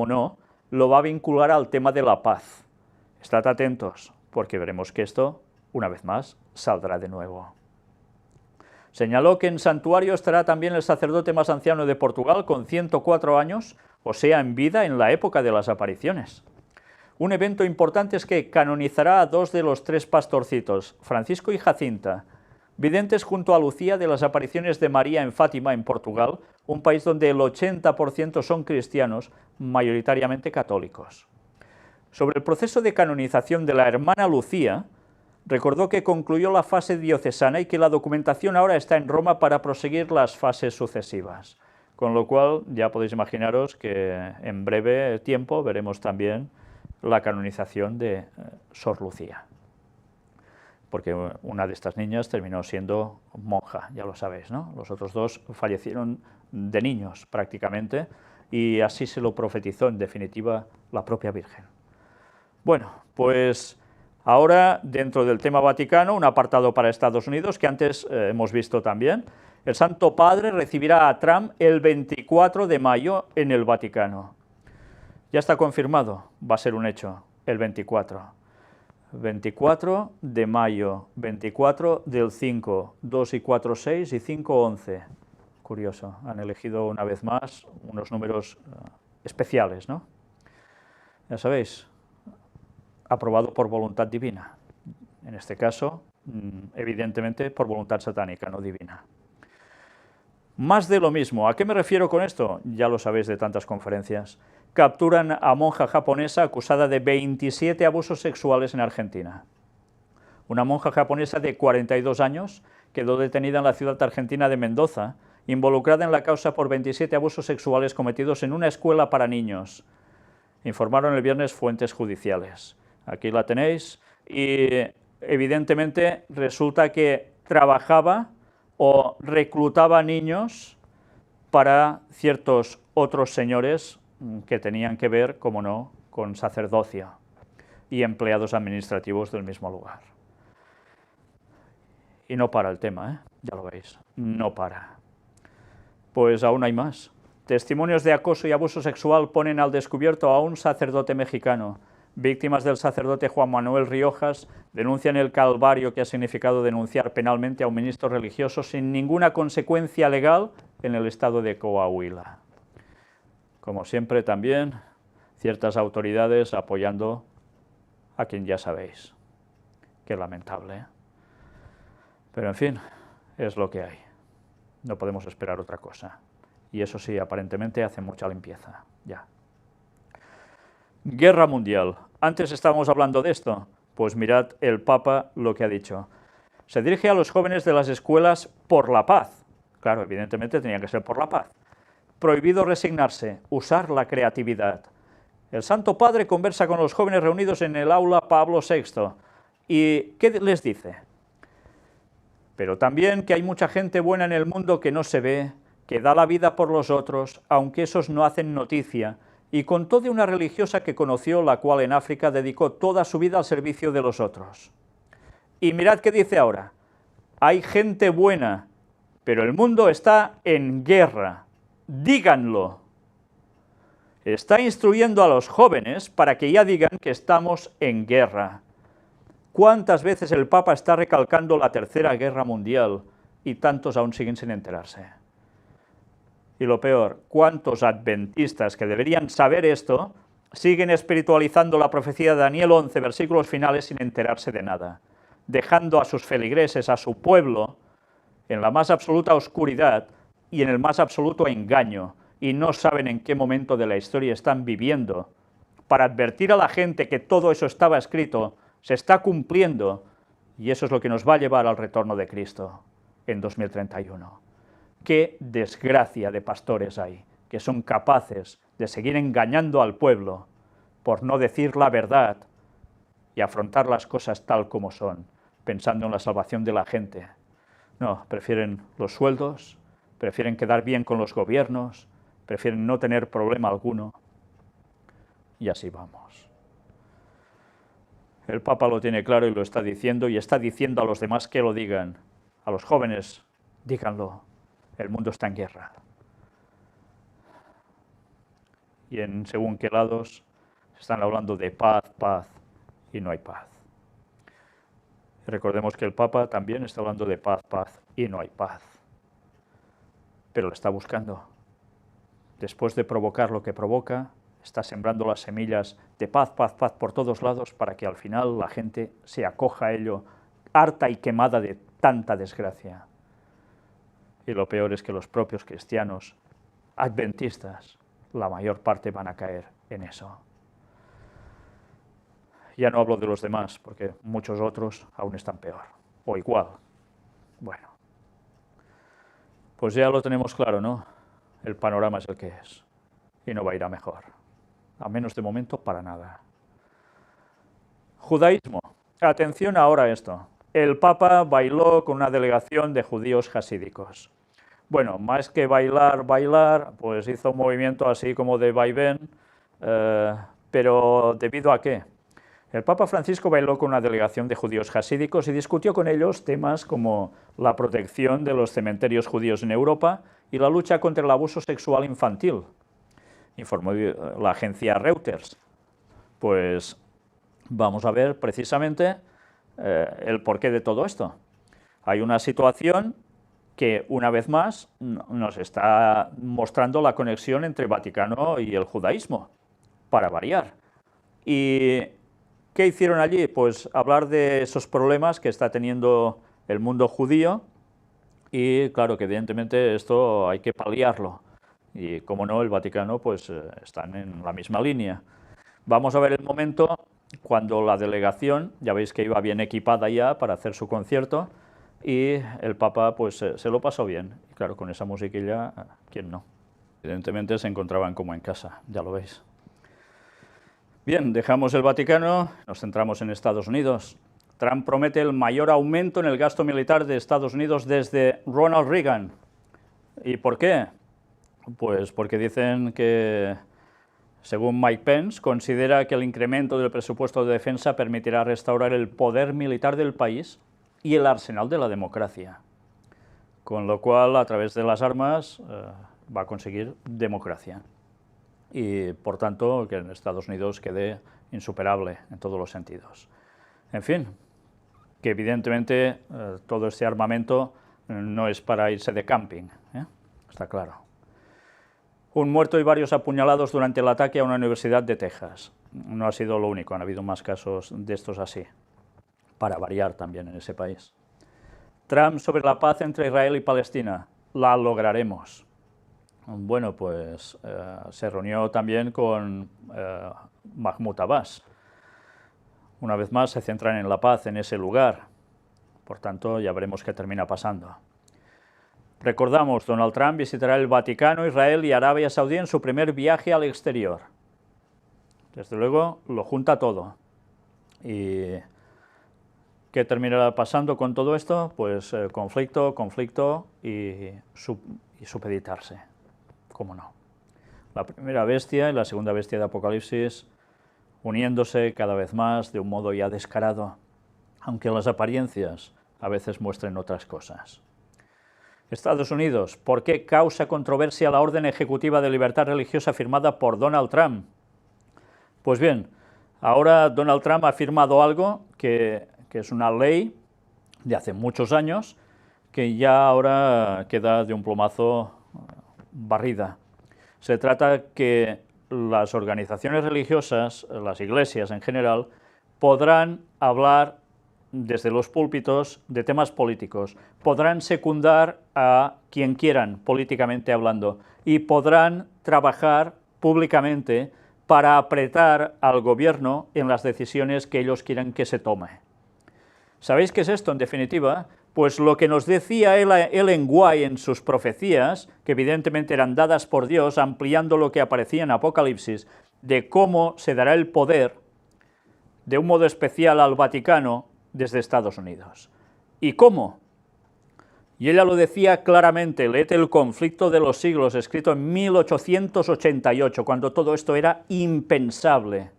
no, lo va a vincular al tema de la paz. Estad atentos, porque veremos que esto, una vez más, saldrá de nuevo. Señaló que en santuario estará también el sacerdote más anciano de Portugal, con 104 años, o sea, en vida en la época de las apariciones. Un evento importante es que canonizará a 2 de los 3 pastorcitos, Francisco y Jacinta, videntes junto a Lucía de las apariciones de María en Fátima, en Portugal, un país donde el 80% son cristianos, mayoritariamente católicos. Sobre el proceso de canonización de la hermana Lucía, recordó que concluyó la fase diocesana y que la documentación ahora está en Roma para proseguir las fases sucesivas. Con lo cual, ya podéis imaginaros que en breve tiempo veremos también la canonización de Sor Lucía. Porque una de estas niñas terminó siendo monja, ya lo sabéis, ¿no? Los otros 2 fallecieron de niños prácticamente, y así se lo profetizó en definitiva la propia Virgen. Bueno, pues ahora dentro del tema Vaticano, un apartado para Estados Unidos que antes hemos visto también. El Santo Padre recibirá a Trump el 24 de mayo en el Vaticano. Ya está confirmado, va a ser un hecho, el 24. 24 de mayo, 24 del 5, 2 y 4, 6 y 5, 11. Curioso, han elegido una vez más unos números especiales, ¿no? Ya sabéis, aprobado por voluntad divina. En este caso, evidentemente, por voluntad satánica, no divina. Más de lo mismo. ¿A qué me refiero con esto? Ya lo sabéis de tantas conferencias. Capturan a monja japonesa acusada de 27 abusos sexuales en Argentina. Una monja japonesa de 42 años quedó detenida en la ciudad argentina de Mendoza, involucrada en la causa por 27 abusos sexuales cometidos en una escuela para niños. Informaron el viernes fuentes judiciales. Aquí la tenéis, y evidentemente resulta que trabajaba o reclutaba niños para ciertos otros señores que tenían que ver, como no, con sacerdocio y empleados administrativos del mismo lugar. Y no para el tema, ya lo veis, no para. Pues aún hay más. Testimonios de acoso y abuso sexual ponen al descubierto a un sacerdote mexicano. Víctimas del sacerdote Juan Manuel Riojas denuncian el calvario que ha significado denunciar penalmente a un ministro religioso sin ninguna consecuencia legal en el estado de Coahuila. Como siempre también, ciertas autoridades apoyando a quien ya sabéis. Qué lamentable, ¿eh? Pero en fin, es lo que hay. No podemos esperar otra cosa. Y eso sí, aparentemente hace mucha limpieza, ya. Guerra mundial. Antes estábamos hablando de esto. Pues mirad el Papa lo que ha dicho. Se dirige a los jóvenes de las escuelas por la paz. Claro, evidentemente tenía que ser por la paz. Prohibido resignarse, usar la creatividad. El Santo Padre conversa con los jóvenes reunidos en el aula Pablo VI. ¿Y qué les dice? Pero también que hay mucha gente buena en el mundo que no se ve, que da la vida por los otros, aunque esos no hacen noticia, y contó de una religiosa que conoció, la cual en África dedicó toda su vida al servicio de los otros. Y mirad qué dice ahora, hay gente buena, pero el mundo está en guerra, díganlo. Está instruyendo a los jóvenes para que ya digan que estamos en guerra. ¿Cuántas veces el Papa está recalcando la Tercera Guerra Mundial y tantos aún siguen sin enterarse? Y lo peor, ¿cuántos adventistas que deberían saber esto siguen espiritualizando la profecía de Daniel 11, versículos finales, sin enterarse de nada, dejando a sus feligreses, a su pueblo, en la más absoluta oscuridad y en el más absoluto engaño, y no saben en qué momento de la historia están viviendo, para advertir a la gente que todo eso estaba escrito, se está cumpliendo, y eso es lo que nos va a llevar al retorno de Cristo en 2031. Qué desgracia de pastores hay, que son capaces de seguir engañando al pueblo por no decir la verdad y afrontar las cosas tal como son, pensando en la salvación de la gente. No, prefieren los sueldos, prefieren quedar bien con los gobiernos, prefieren no tener problema alguno, y así vamos. El Papa lo tiene claro y lo está diciendo, y está diciendo a los demás que lo digan. A los jóvenes, díganlo. El mundo está en guerra. Y en según qué lados están hablando de paz, paz, y no hay paz. Recordemos que el Papa también está hablando de paz, paz, y no hay paz. Pero lo está buscando. Después de provocar lo que provoca, está sembrando las semillas de paz, paz, paz por todos lados para que al final la gente se acoja a ello, harta y quemada de tanta desgracia. Y lo peor es que los propios cristianos adventistas, la mayor parte van a caer en eso. Ya no hablo de los demás, porque muchos otros aún están peor, o igual. Bueno, pues ya lo tenemos claro, ¿no? El panorama es el que es, y no va a ir a mejor, a menos de momento para nada. Judaísmo. Atención ahora a esto. El Papa bailó con una delegación de judíos jasídicos. Bueno, más que bailar, pues hizo un movimiento así como de vaivén, pero ¿debido a qué? El Papa Francisco bailó con una delegación de judíos jasídicos y discutió con ellos temas como la protección de los cementerios judíos en Europa y la lucha contra el abuso sexual infantil, informó la agencia Reuters. Pues vamos a ver precisamente el porqué de todo esto. Hay una situación que, una vez más, nos está mostrando la conexión entre el Vaticano y el judaísmo, para variar. ¿Y qué hicieron allí? Pues hablar de esos problemas que está teniendo el mundo judío, y claro que evidentemente esto hay que paliarlo. Y como no, el Vaticano pues están en la misma línea. Vamos a ver el momento cuando la delegación, ya veis que iba bien equipada ya para hacer su concierto, y el Papa pues se lo pasó bien. Y claro, con esa musiquilla, ¿quién no? Evidentemente se encontraban como en casa, ya lo veis. Bien, dejamos el Vaticano, nos centramos en Estados Unidos. Trump promete el mayor aumento en el gasto militar de Estados Unidos desde Ronald Reagan. ¿Y por qué? Pues porque dicen que, según Mike Pence, considera que el incremento del presupuesto de defensa permitirá restaurar el poder militar del país y el arsenal de la democracia. Con lo cual, a través de las armas, va a conseguir democracia. Y, por tanto, que en Estados Unidos quede insuperable en todos los sentidos. En fin, que evidentemente todo este armamento no es para irse de camping, está claro. Un muerto y varios apuñalados durante el ataque a una universidad de Texas. No ha sido lo único, han habido más casos de estos así, para variar también en ese país. Trump sobre la paz entre Israel y Palestina. La lograremos. Bueno, pues se reunió también con Mahmoud Abbas. Una vez más se centran en la paz en ese lugar. Por tanto, ya veremos qué termina pasando. Recordamos, Donald Trump visitará el Vaticano, Israel y Arabia Saudí en su primer viaje al exterior. Desde luego, lo junta todo. ¿Y qué terminará pasando con todo esto? Pues conflicto y supeditarse. ¿Cómo no? La primera bestia y la segunda bestia de Apocalipsis uniéndose cada vez más de un modo ya descarado, aunque las apariencias a veces muestren otras cosas. Estados Unidos, ¿por qué causa controversia la orden ejecutiva de libertad religiosa firmada por Donald Trump? Pues bien, ahora Donald Trump ha firmado algo que es una ley de hace muchos años, que ya ahora queda de un plumazo barrida. Se trata que las organizaciones religiosas, las iglesias en general, podrán hablar desde los púlpitos de temas políticos, podrán secundar a quien quieran políticamente hablando y podrán trabajar públicamente para apretar al gobierno en las decisiones que ellos quieran que se tome. ¿Sabéis qué es esto, en definitiva? Pues lo que nos decía Ellen White en sus profecías, que evidentemente eran dadas por Dios, ampliando lo que aparecía en Apocalipsis, de cómo se dará el poder de un modo especial al Vaticano desde Estados Unidos. ¿Y cómo? Y ella lo decía claramente, léete El conflicto de los siglos, escrito en 1888, cuando todo esto era impensable.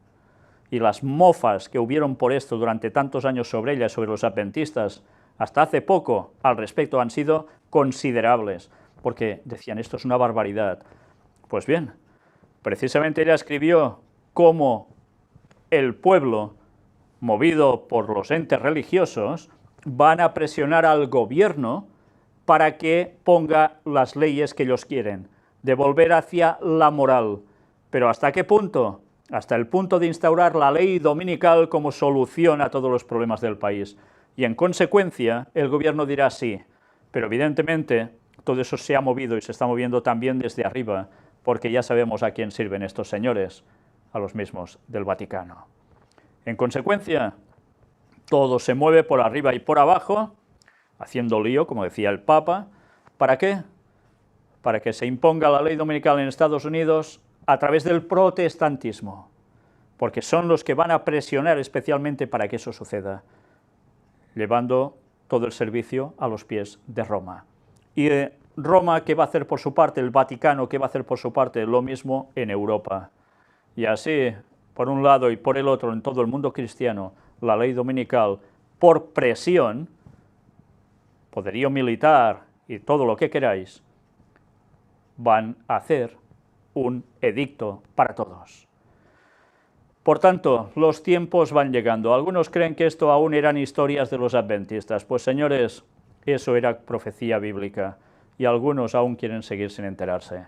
Y las mofas que hubieron por esto durante tantos años sobre ella, sobre los adventistas, hasta hace poco al respecto, han sido considerables, porque decían, esto es una barbaridad. Pues bien, precisamente ella escribió cómo el pueblo, movido por los entes religiosos, van a presionar al gobierno para que ponga las leyes que ellos quieren, de volver hacia la moral. ¿Pero hasta qué punto? Hasta el punto de instaurar la ley dominical como solución a todos los problemas del país. Y en consecuencia, el gobierno dirá sí, pero evidentemente todo eso se ha movido y se está moviendo también desde arriba, porque ya sabemos a quién sirven estos señores, a los mismos del Vaticano. En consecuencia, todo se mueve por arriba y por abajo, haciendo lío, como decía el Papa. ¿Para qué? Para que se imponga la ley dominical en Estados Unidos a través del protestantismo, porque son los que van a presionar especialmente para que eso suceda, llevando todo el servicio a los pies de Roma. Y Roma, ¿qué va a hacer por su parte? El Vaticano, ¿qué va a hacer por su parte? Lo mismo en Europa. Y así, por un lado y por el otro, en todo el mundo cristiano, la ley dominical, por presión, poderío militar y todo lo que queráis, van a hacer un edicto para todos. Por tanto, los tiempos van llegando. Algunos creen que esto aún eran historias de los adventistas. Pues señores, eso era profecía bíblica y algunos aún quieren seguir sin enterarse.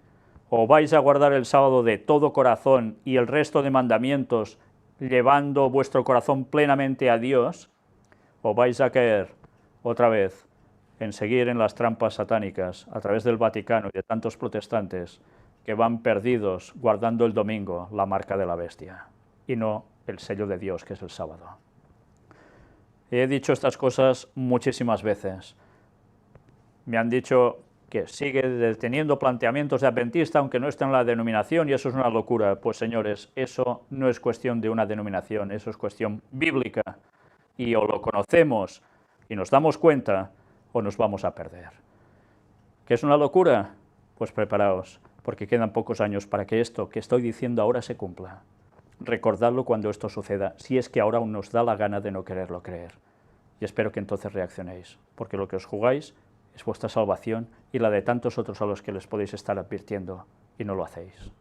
O vais a guardar el sábado de todo corazón y el resto de mandamientos llevando vuestro corazón plenamente a Dios, o vais a caer otra vez en seguir en las trampas satánicas a través del Vaticano y de tantos protestantes que van perdidos guardando el domingo la marca de la bestia y no el sello de Dios, que es el sábado. He dicho estas cosas muchísimas veces. Me han dicho que sigue teniendo planteamientos de adventista, aunque no está en la denominación, y eso es una locura. Pues señores, eso no es cuestión de una denominación, eso es cuestión bíblica. Y o lo conocemos y nos damos cuenta, o nos vamos a perder. ¿Qué es una locura? Pues preparaos, porque quedan pocos años para que esto que estoy diciendo ahora se cumpla. Recordadlo cuando esto suceda, si es que ahora aún nos da la gana de no quererlo creer. Y espero que entonces reaccionéis, porque lo que os jugáis es vuestra salvación y la de tantos otros a los que les podéis estar advirtiendo y no lo hacéis.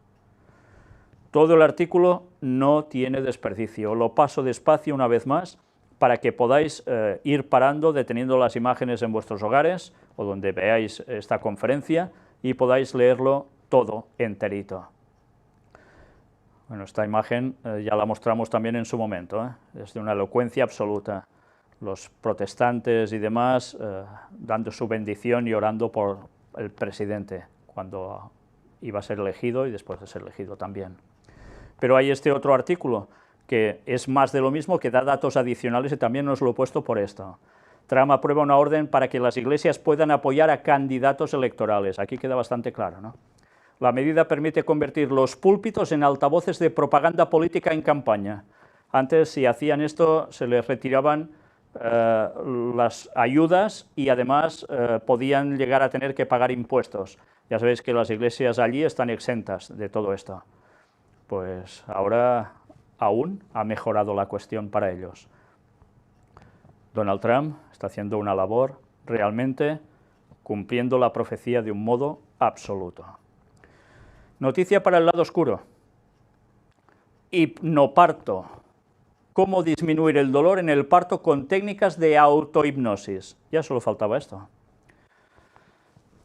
Todo el artículo no tiene desperdicio, lo paso despacio una vez más para que podáis ir parando, deteniendo las imágenes en vuestros hogares o donde veáis esta conferencia y podáis leerlo todo enterito. Bueno, esta imagen ya la mostramos también en su momento, es de una elocuencia absoluta. Los protestantes y demás dando su bendición y orando por el presidente cuando iba a ser elegido y después de ser elegido también. Pero hay este otro artículo que es más de lo mismo, que da datos adicionales y también os lo he puesto por esto. Trump aprueba una orden para que las iglesias puedan apoyar a candidatos electorales. Aquí queda bastante claro, ¿no? La medida permite convertir los púlpitos en altavoces de propaganda política en campaña. Antes, si hacían esto, se les retiraban las ayudas y además podían llegar a tener que pagar impuestos. Ya sabéis que las iglesias allí están exentas de todo esto. Pues ahora aún ha mejorado la cuestión para ellos. Donald Trump está haciendo una labor realmente cumpliendo la profecía de un modo absoluto. Noticia para el lado oscuro. Hipnoparto. Cómo disminuir el dolor en el parto con técnicas de autohipnosis. Ya solo faltaba esto.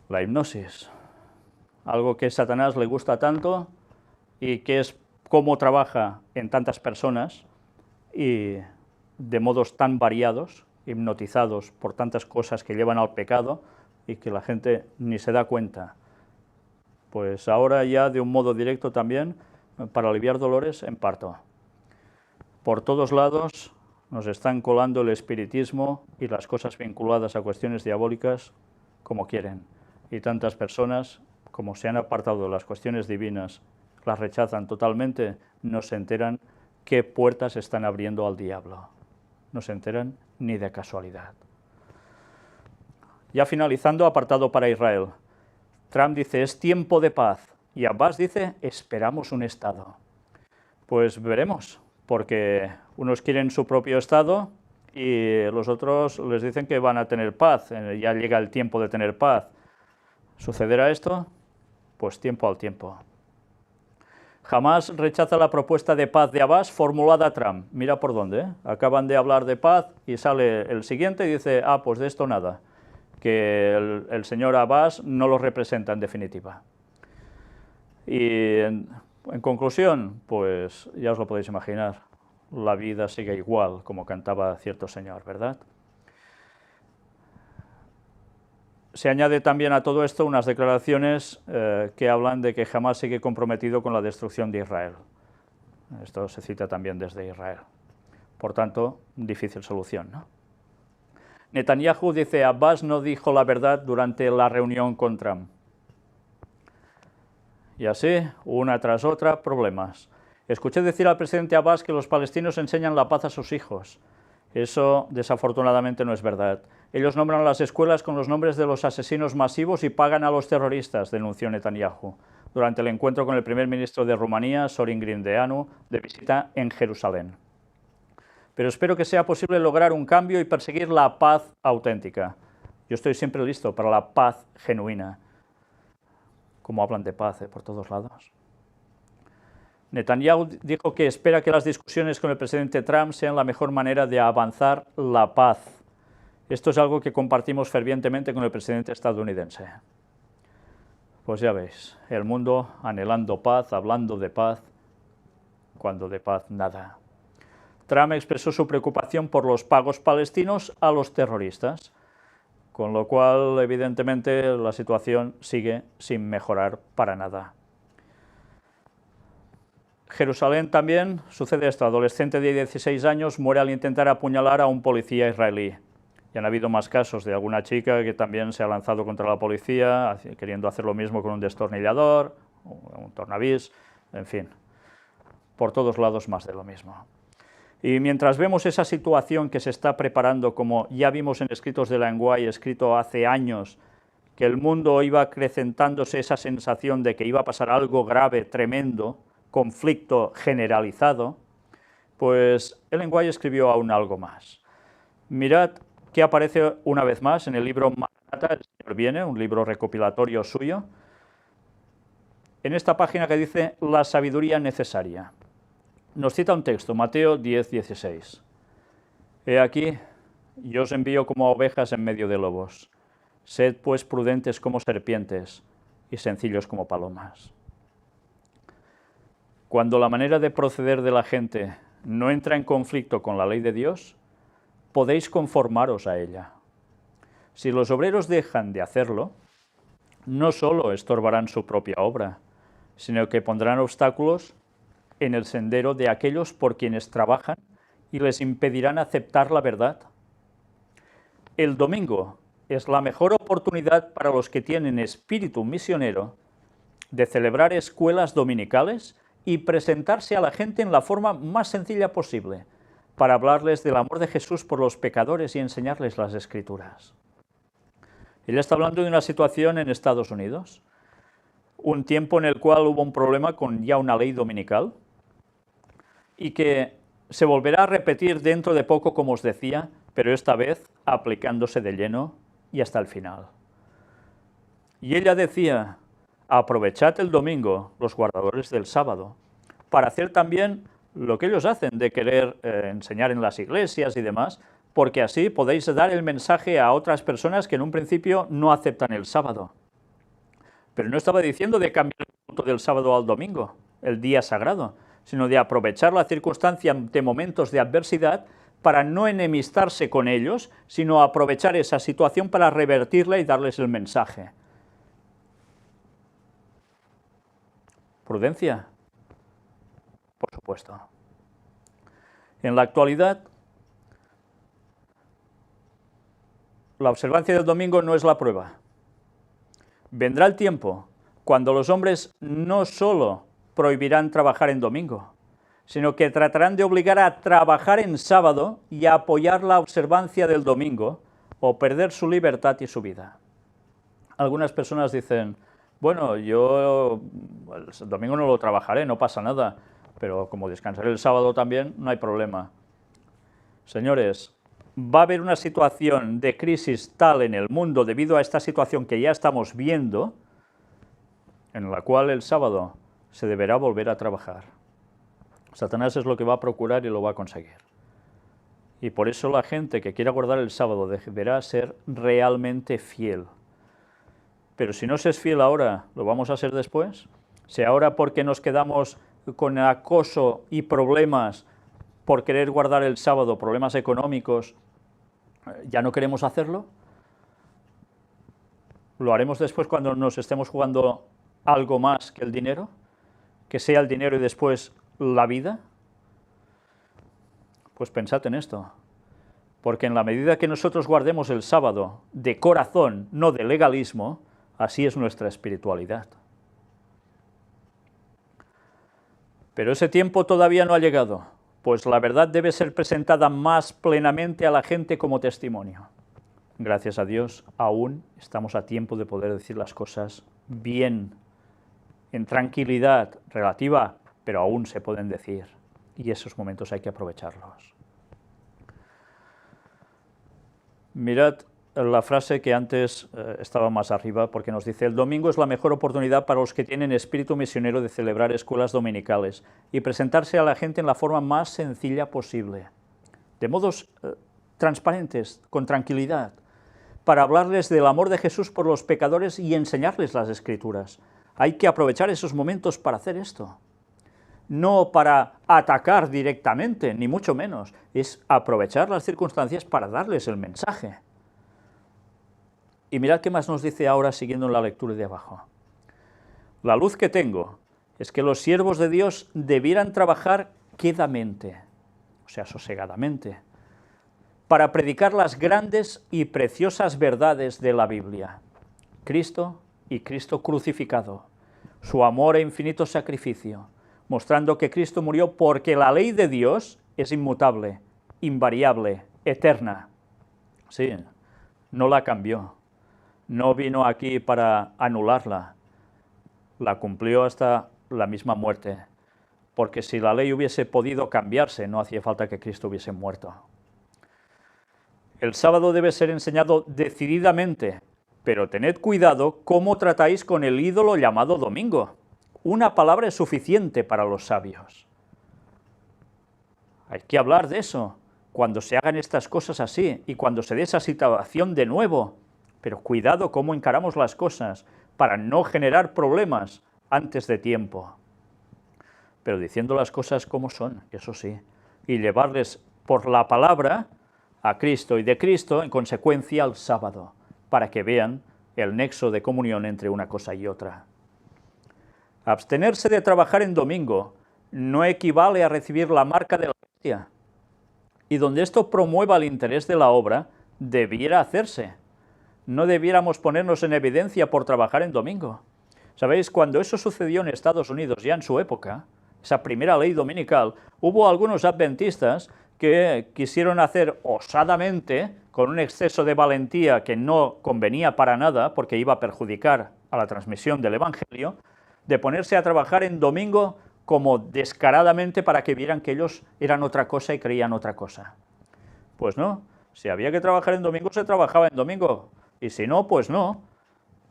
La hipnosis. Algo que a Satanás le gusta tanto y que es cómo trabaja en tantas personas y de modos tan variados, hipnotizados por tantas cosas que llevan al pecado y que la gente ni se da cuenta. Pues ahora ya de un modo directo también para aliviar dolores en parto. Por todos lados nos están colando el espiritismo y las cosas vinculadas a cuestiones diabólicas como quieren. Y tantas personas, como se han apartado de las cuestiones divinas, las rechazan totalmente, no se enteran qué puertas están abriendo al diablo. No se enteran ni de casualidad. Ya finalizando, apartado para Israel. Trump dice, es tiempo de paz. Y Abbas dice, esperamos un Estado. Pues veremos, porque unos quieren su propio Estado y los otros les dicen que van a tener paz. Ya llega el tiempo de tener paz. ¿Sucederá esto? Pues tiempo al tiempo. Jamás rechaza la propuesta de paz de Abbas formulada a Trump. Mira por dónde, ¿eh? Acaban de hablar de paz y sale el siguiente y dice, pues de esto nada, que el señor Abbas no lo representa en definitiva. Y en conclusión, pues ya os lo podéis imaginar, la vida sigue igual, como cantaba cierto señor, ¿verdad? Se añade también a todo esto unas declaraciones que hablan de que jamás sigue comprometido con la destrucción de Israel. Esto se cita también desde Israel. Por tanto, difícil solución, ¿no? Netanyahu dice, Abbas no dijo la verdad durante la reunión con Trump. Y así, una tras otra, problemas. Escuché decir al presidente Abbas que los palestinos enseñan la paz a sus hijos. Eso, desafortunadamente, no es verdad. Ellos nombran las escuelas con los nombres de los asesinos masivos y pagan a los terroristas, denunció Netanyahu, durante el encuentro con el primer ministro de Rumanía, Sorin Grindeanu, de visita en Jerusalén. Pero espero que sea posible lograr un cambio y perseguir la paz auténtica. Yo estoy siempre listo para la paz genuina. Como hablan de paz por todos lados. Netanyahu dijo que espera que las discusiones con el presidente Trump sean la mejor manera de avanzar la paz. Esto es algo que compartimos fervientemente con el presidente estadounidense. Pues ya veis, el mundo anhelando paz, hablando de paz, cuando de paz nada. Trump expresó su preocupación por los pagos palestinos a los terroristas, con lo cual, evidentemente, la situación sigue sin mejorar para nada. Jerusalén también sucede esto. Adolescente de 16 años muere al intentar apuñalar a un policía israelí. Y han habido más casos de alguna chica que también se ha lanzado contra la policía, queriendo hacer lo mismo con un destornillador, un tornavís, en fin. Por todos lados más de lo mismo. Y mientras vemos esa situación que se está preparando, como ya vimos en Escritos de Lenguay, escrito hace años, que el mundo iba acrecentándose esa sensación de que iba a pasar algo grave, tremendo, conflicto generalizado, pues Ellen White escribió aún algo más. Mirad que aparece una vez más en el libro Maranatha, el Señor viene, un libro recopilatorio suyo, en esta página que dice la sabiduría necesaria. Nos cita un texto, Mateo 10, 16. He aquí, yo os envío como ovejas en medio de lobos. Sed pues prudentes como serpientes y sencillos como palomas. Cuando la manera de proceder de la gente no entra en conflicto con la ley de Dios, podéis conformaros a ella. Si los obreros dejan de hacerlo, no solo estorbarán su propia obra, sino que pondrán obstáculos en el sendero de aquellos por quienes trabajan y les impedirán aceptar la verdad. El domingo es la mejor oportunidad para los que tienen espíritu misionero de celebrar escuelas dominicales y presentarse a la gente en la forma más sencilla posible, para hablarles del amor de Jesús por los pecadores y enseñarles las Escrituras. Él está hablando de una situación en Estados Unidos, un tiempo en el cual hubo un problema con ya una ley dominical, y que se volverá a repetir dentro de poco, como os decía, pero esta vez aplicándose de lleno y hasta el final. Y ella decía: aprovechad el domingo, los guardadores del sábado, para hacer también lo que ellos hacen, de querer enseñar en las iglesias y demás, porque así podéis dar el mensaje a otras personas que en un principio no aceptan el sábado. Pero no estaba diciendo de cambiar el culto del sábado al domingo, el día sagrado, sino de aprovechar la circunstancia ante momentos de adversidad para no enemistarse con ellos, sino aprovechar esa situación para revertirla y darles el mensaje. ¿Prudencia? Por supuesto. En la actualidad, la observancia del domingo no es la prueba. Vendrá el tiempo cuando los hombres no solo prohibirán trabajar en domingo, sino que tratarán de obligar a trabajar en sábado y a apoyar la observancia del domingo o perder su libertad y su vida. Algunas personas dicen: bueno, yo el domingo no lo trabajaré, no pasa nada, pero como descansaré el sábado también, no hay problema. Señores, va a haber una situación de crisis tal en el mundo debido a esta situación que ya estamos viendo, en la cual el sábado se deberá volver a trabajar. Satanás es lo que va a procurar y lo va a conseguir. Y por eso la gente que quiera guardar el sábado deberá ser realmente fiel. Pero si no se es fiel ahora, ¿lo vamos a ser después? Si ahora, porque nos quedamos con acoso y problemas por querer guardar el sábado, problemas económicos, ¿ya no queremos hacerlo? ¿Lo haremos después cuando nos estemos jugando algo más que el dinero? ¿Que sea el dinero y después la vida? Pues pensad en esto, porque en la medida que nosotros guardemos el sábado de corazón, no de legalismo, así es nuestra espiritualidad. Pero ese tiempo todavía no ha llegado, pues la verdad debe ser presentada más plenamente a la gente como testimonio. Gracias a Dios, aún estamos a tiempo de poder decir las cosas bien, en tranquilidad relativa, pero aún se pueden decir, y esos momentos hay que aprovecharlos. Mirad la frase que antes estaba más arriba, porque nos dice: el domingo es la mejor oportunidad para los que tienen espíritu misionero de celebrar escuelas dominicales y presentarse a la gente en la forma más sencilla posible, de modos transparentes, con tranquilidad, para hablarles del amor de Jesús por los pecadores y enseñarles las Escrituras. Hay que aprovechar esos momentos para hacer esto. No para atacar directamente, ni mucho menos, es aprovechar las circunstancias para darles el mensaje. Y mirad qué más nos dice ahora, siguiendo la lectura de abajo. La luz que tengo es que los siervos de Dios debieran trabajar quedamente, o sea, sosegadamente, para predicar las grandes y preciosas verdades de la Biblia. Cristo y Cristo crucificado, su amor e infinito sacrificio, mostrando que Cristo murió porque la ley de Dios es inmutable, invariable, eterna. Sí, no la cambió, no vino aquí para anularla, la cumplió hasta la misma muerte, porque si la ley hubiese podido cambiarse, no hacía falta que Cristo hubiese muerto. El sábado debe ser enseñado decididamente, pero tened cuidado cómo tratáis con el ídolo llamado domingo. Una palabra es suficiente para los sabios. Hay que hablar de eso, cuando se hagan estas cosas así y cuando se dé esa situación de nuevo. Pero cuidado cómo encaramos las cosas para no generar problemas antes de tiempo. Pero diciendo las cosas como son, eso sí, y llevarles por la palabra a Cristo y de Cristo, en consecuencia, al sábado, para que vean el nexo de comunión entre una cosa y otra. Abstenerse de trabajar en domingo no equivale a recibir la marca de la bestia, y donde esto promueva el interés de la obra, debiera hacerse. No debiéramos ponernos en evidencia por trabajar en domingo. ¿Sabéis? Cuando eso sucedió en Estados Unidos, ya en su época, esa primera ley dominical, hubo algunos adventistas que quisieron hacer osadamente, con un exceso de valentía que no convenía para nada, porque iba a perjudicar a la transmisión del Evangelio, de ponerse a trabajar en domingo como descaradamente para que vieran que ellos eran otra cosa y creían otra cosa. Pues no, si había que trabajar en domingo, se trabajaba en domingo, y si no, pues no.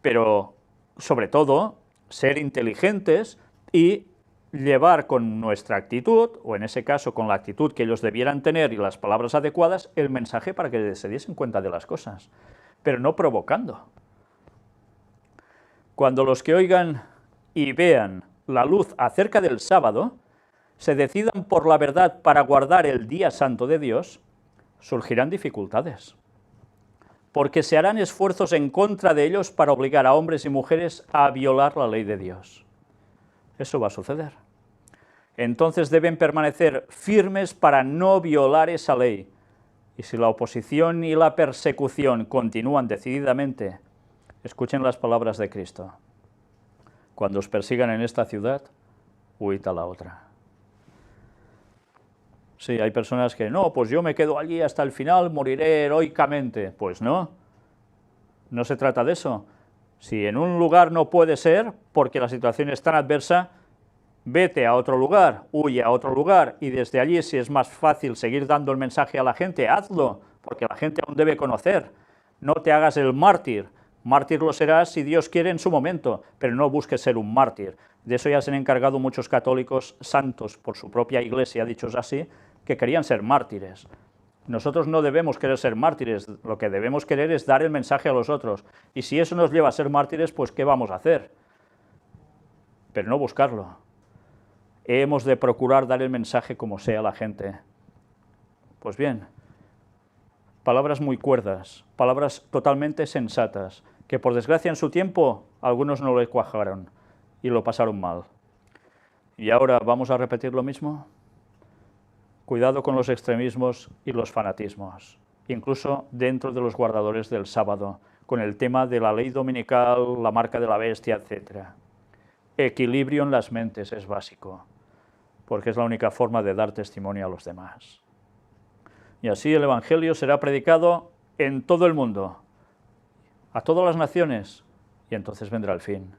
Pero, sobre todo, ser inteligentes y llevar con nuestra actitud, o en ese caso con la actitud que ellos debieran tener y las palabras adecuadas, el mensaje para que se diesen cuenta de las cosas, pero no provocando. Cuando los que oigan y vean la luz acerca del sábado, se decidan por la verdad para guardar el día santo de Dios, surgirán dificultades, porque se harán esfuerzos en contra de ellos para obligar a hombres y mujeres a violar la ley de Dios. Eso va a suceder. Entonces deben permanecer firmes para no violar esa ley. Y si la oposición y la persecución continúan decididamente, escuchen las palabras de Cristo. Cuando os persigan en esta ciudad, huid a la otra. Sí, hay personas que, no, pues yo me quedo allí hasta el final, moriré heroicamente. Pues no, no se trata de eso. Si en un lugar no puede ser, porque la situación es tan adversa, vete a otro lugar, huye a otro lugar, y desde allí, si es más fácil seguir dando el mensaje a la gente, hazlo, porque la gente aún debe conocer. No te hagas el mártir. Mártir lo serás si Dios quiere en su momento, pero no busques ser un mártir. De eso ya se han encargado muchos católicos santos por su propia iglesia, dichos así, que querían ser mártires. Nosotros no debemos querer ser mártires, lo que debemos querer es dar el mensaje a los otros. Y si eso nos lleva a ser mártires, pues ¿qué vamos a hacer? Pero no buscarlo. Hemos de procurar dar el mensaje como sea a la gente. Pues bien, palabras muy cuerdas, palabras totalmente sensatas, que por desgracia en su tiempo algunos no le cuajaron y lo pasaron mal. ¿Y ahora vamos a repetir lo mismo? Cuidado con los extremismos y los fanatismos, incluso dentro de los guardadores del sábado, con el tema de la ley dominical, la marca de la bestia, etc. Equilibrio en las mentes es básico, porque es la única forma de dar testimonio a los demás. Y así el Evangelio será predicado en todo el mundo, a todas las naciones, y entonces vendrá el fin.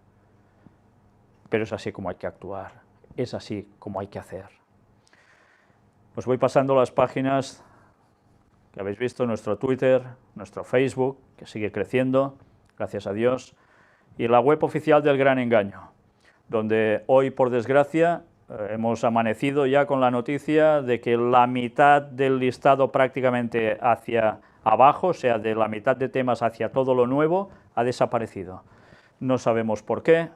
Pero es así como hay que actuar, es así como hay que hacer. Os voy pasando las páginas que habéis visto, nuestro Twitter, nuestro Facebook, que sigue creciendo, gracias a Dios, y la web oficial del Gran Engaño, donde hoy, por desgracia, hemos amanecido ya con la noticia de que la mitad del listado prácticamente hacia abajo, o sea, de la mitad de temas hacia todo lo nuevo, ha desaparecido. No sabemos por qué,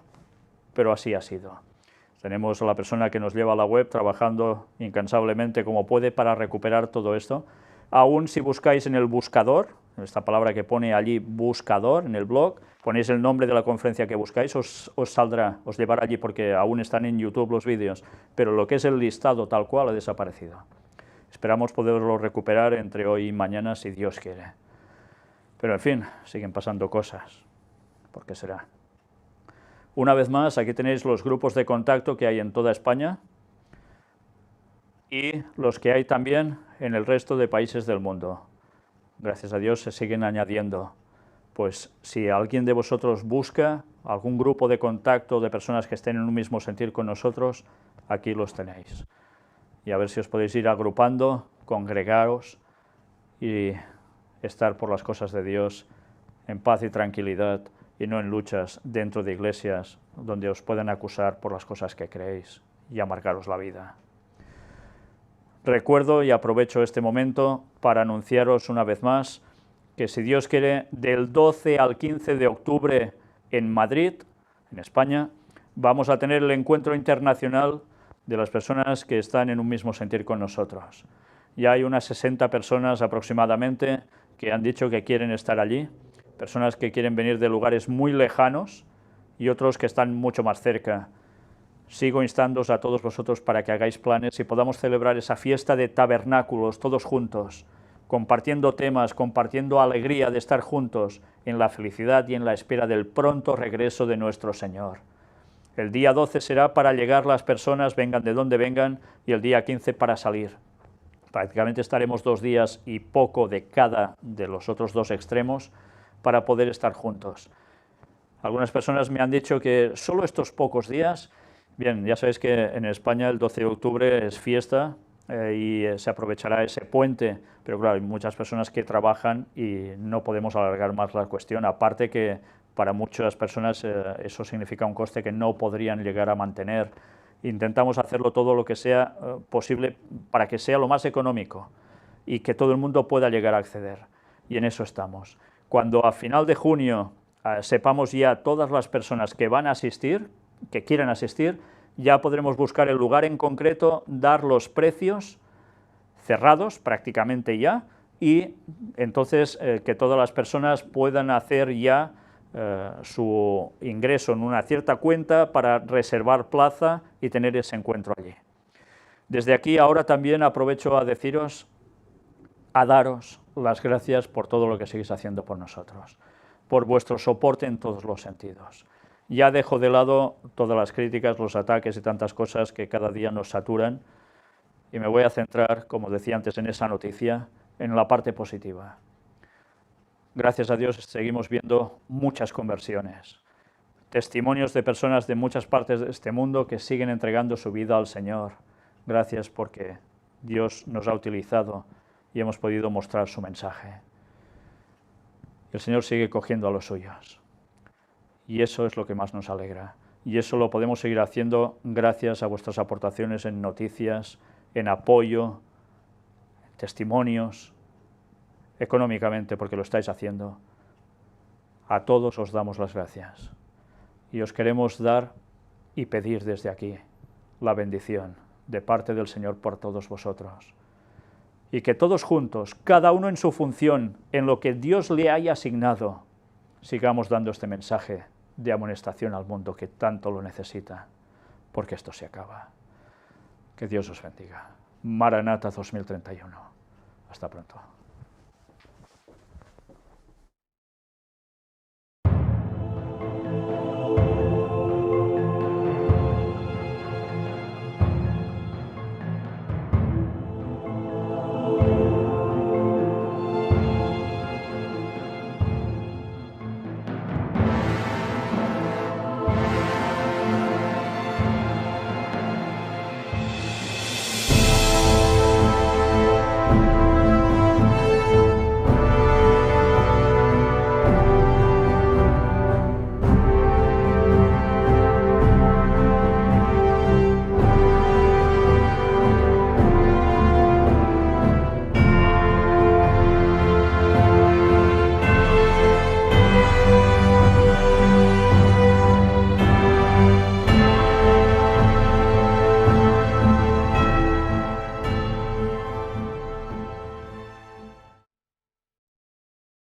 pero así ha sido. Tenemos a la persona que nos lleva a la web trabajando incansablemente como puede para recuperar todo esto. Aún si buscáis en el buscador, esta palabra que pone allí buscador en el blog, ponéis el nombre de la conferencia que buscáis, os saldrá, os llevará allí porque aún están en YouTube los vídeos, pero lo que es el listado tal cual ha desaparecido. Esperamos poderlo recuperar entre hoy y mañana si Dios quiere. Pero en fin, siguen pasando cosas. ¿Por qué será? Una vez más, aquí tenéis los grupos de contacto que hay en toda España y los que hay también en el resto de países del mundo. Gracias a Dios se siguen añadiendo. Pues si alguien de vosotros busca algún grupo de contacto de personas que estén en un mismo sentir con nosotros, aquí los tenéis. Y a ver si os podéis ir agrupando, congregaros y estar por las cosas de Dios en paz y tranquilidad y no en luchas dentro de iglesias donde os puedan acusar por las cosas que creéis y amargaros la vida. Recuerdo y aprovecho este momento para anunciaros una vez más que si Dios quiere, del 12 al 15 de octubre en Madrid, en España, vamos a tener el encuentro internacional de las personas que están en un mismo sentir con nosotros. Ya hay unas 60 personas aproximadamente que han dicho que quieren estar allí, personas que quieren venir de lugares muy lejanos y otros que están mucho más cerca. Sigo instándoos a todos vosotros para que hagáis planes y podamos celebrar esa fiesta de tabernáculos todos juntos, compartiendo temas, compartiendo alegría de estar juntos en la felicidad y en la espera del pronto regreso de nuestro Señor. El día 12 será para llegar las personas, vengan de donde vengan, y el día 15 para salir. Prácticamente estaremos 2 días y poco de cada de los otros 2 extremos para poder estar juntos. Algunas personas me han dicho que solo estos pocos días. Bien, ya sabéis que en España el 12 de octubre es fiesta y se aprovechará ese puente, pero claro, hay muchas personas que trabajan y no podemos alargar más la cuestión, aparte que para muchas personas eso significa un coste que no podrían llegar a mantener. Intentamos hacerlo todo lo que sea posible para que sea lo más económico y que todo el mundo pueda llegar a acceder, y en eso estamos. Cuando a final de junio sepamos ya todas las personas que van a asistir, que quieran asistir, ya podremos buscar el lugar en concreto, dar los precios cerrados prácticamente ya, y entonces que todas las personas puedan hacer ya su ingreso en una cierta cuenta para reservar plaza y tener ese encuentro allí. Desde aquí ahora también aprovecho a deciros, a daros las gracias por todo lo que seguís haciendo por nosotros, por vuestro soporte en todos los sentidos. Ya dejo de lado todas las críticas, los ataques y tantas cosas que cada día nos saturan y me voy a centrar, como decía antes en esa noticia, en la parte positiva. Gracias a Dios seguimos viendo muchas conversiones, testimonios de personas de muchas partes de este mundo que siguen entregando su vida al Señor. Gracias porque Dios nos ha utilizado y hemos podido mostrar su mensaje. El Señor sigue cogiendo a los suyos. Y eso es lo que más nos alegra. Y eso lo podemos seguir haciendo gracias a vuestras aportaciones en noticias, en apoyo, en testimonios, económicamente, porque lo estáis haciendo. A todos os damos las gracias. Y os queremos dar y pedir desde aquí la bendición de parte del Señor por todos vosotros. Y que todos juntos, cada uno en su función, en lo que Dios le haya asignado, sigamos dando este mensaje de amonestación al mundo que tanto lo necesita, porque esto se acaba. Que Dios os bendiga. Maranata 2031. Hasta pronto.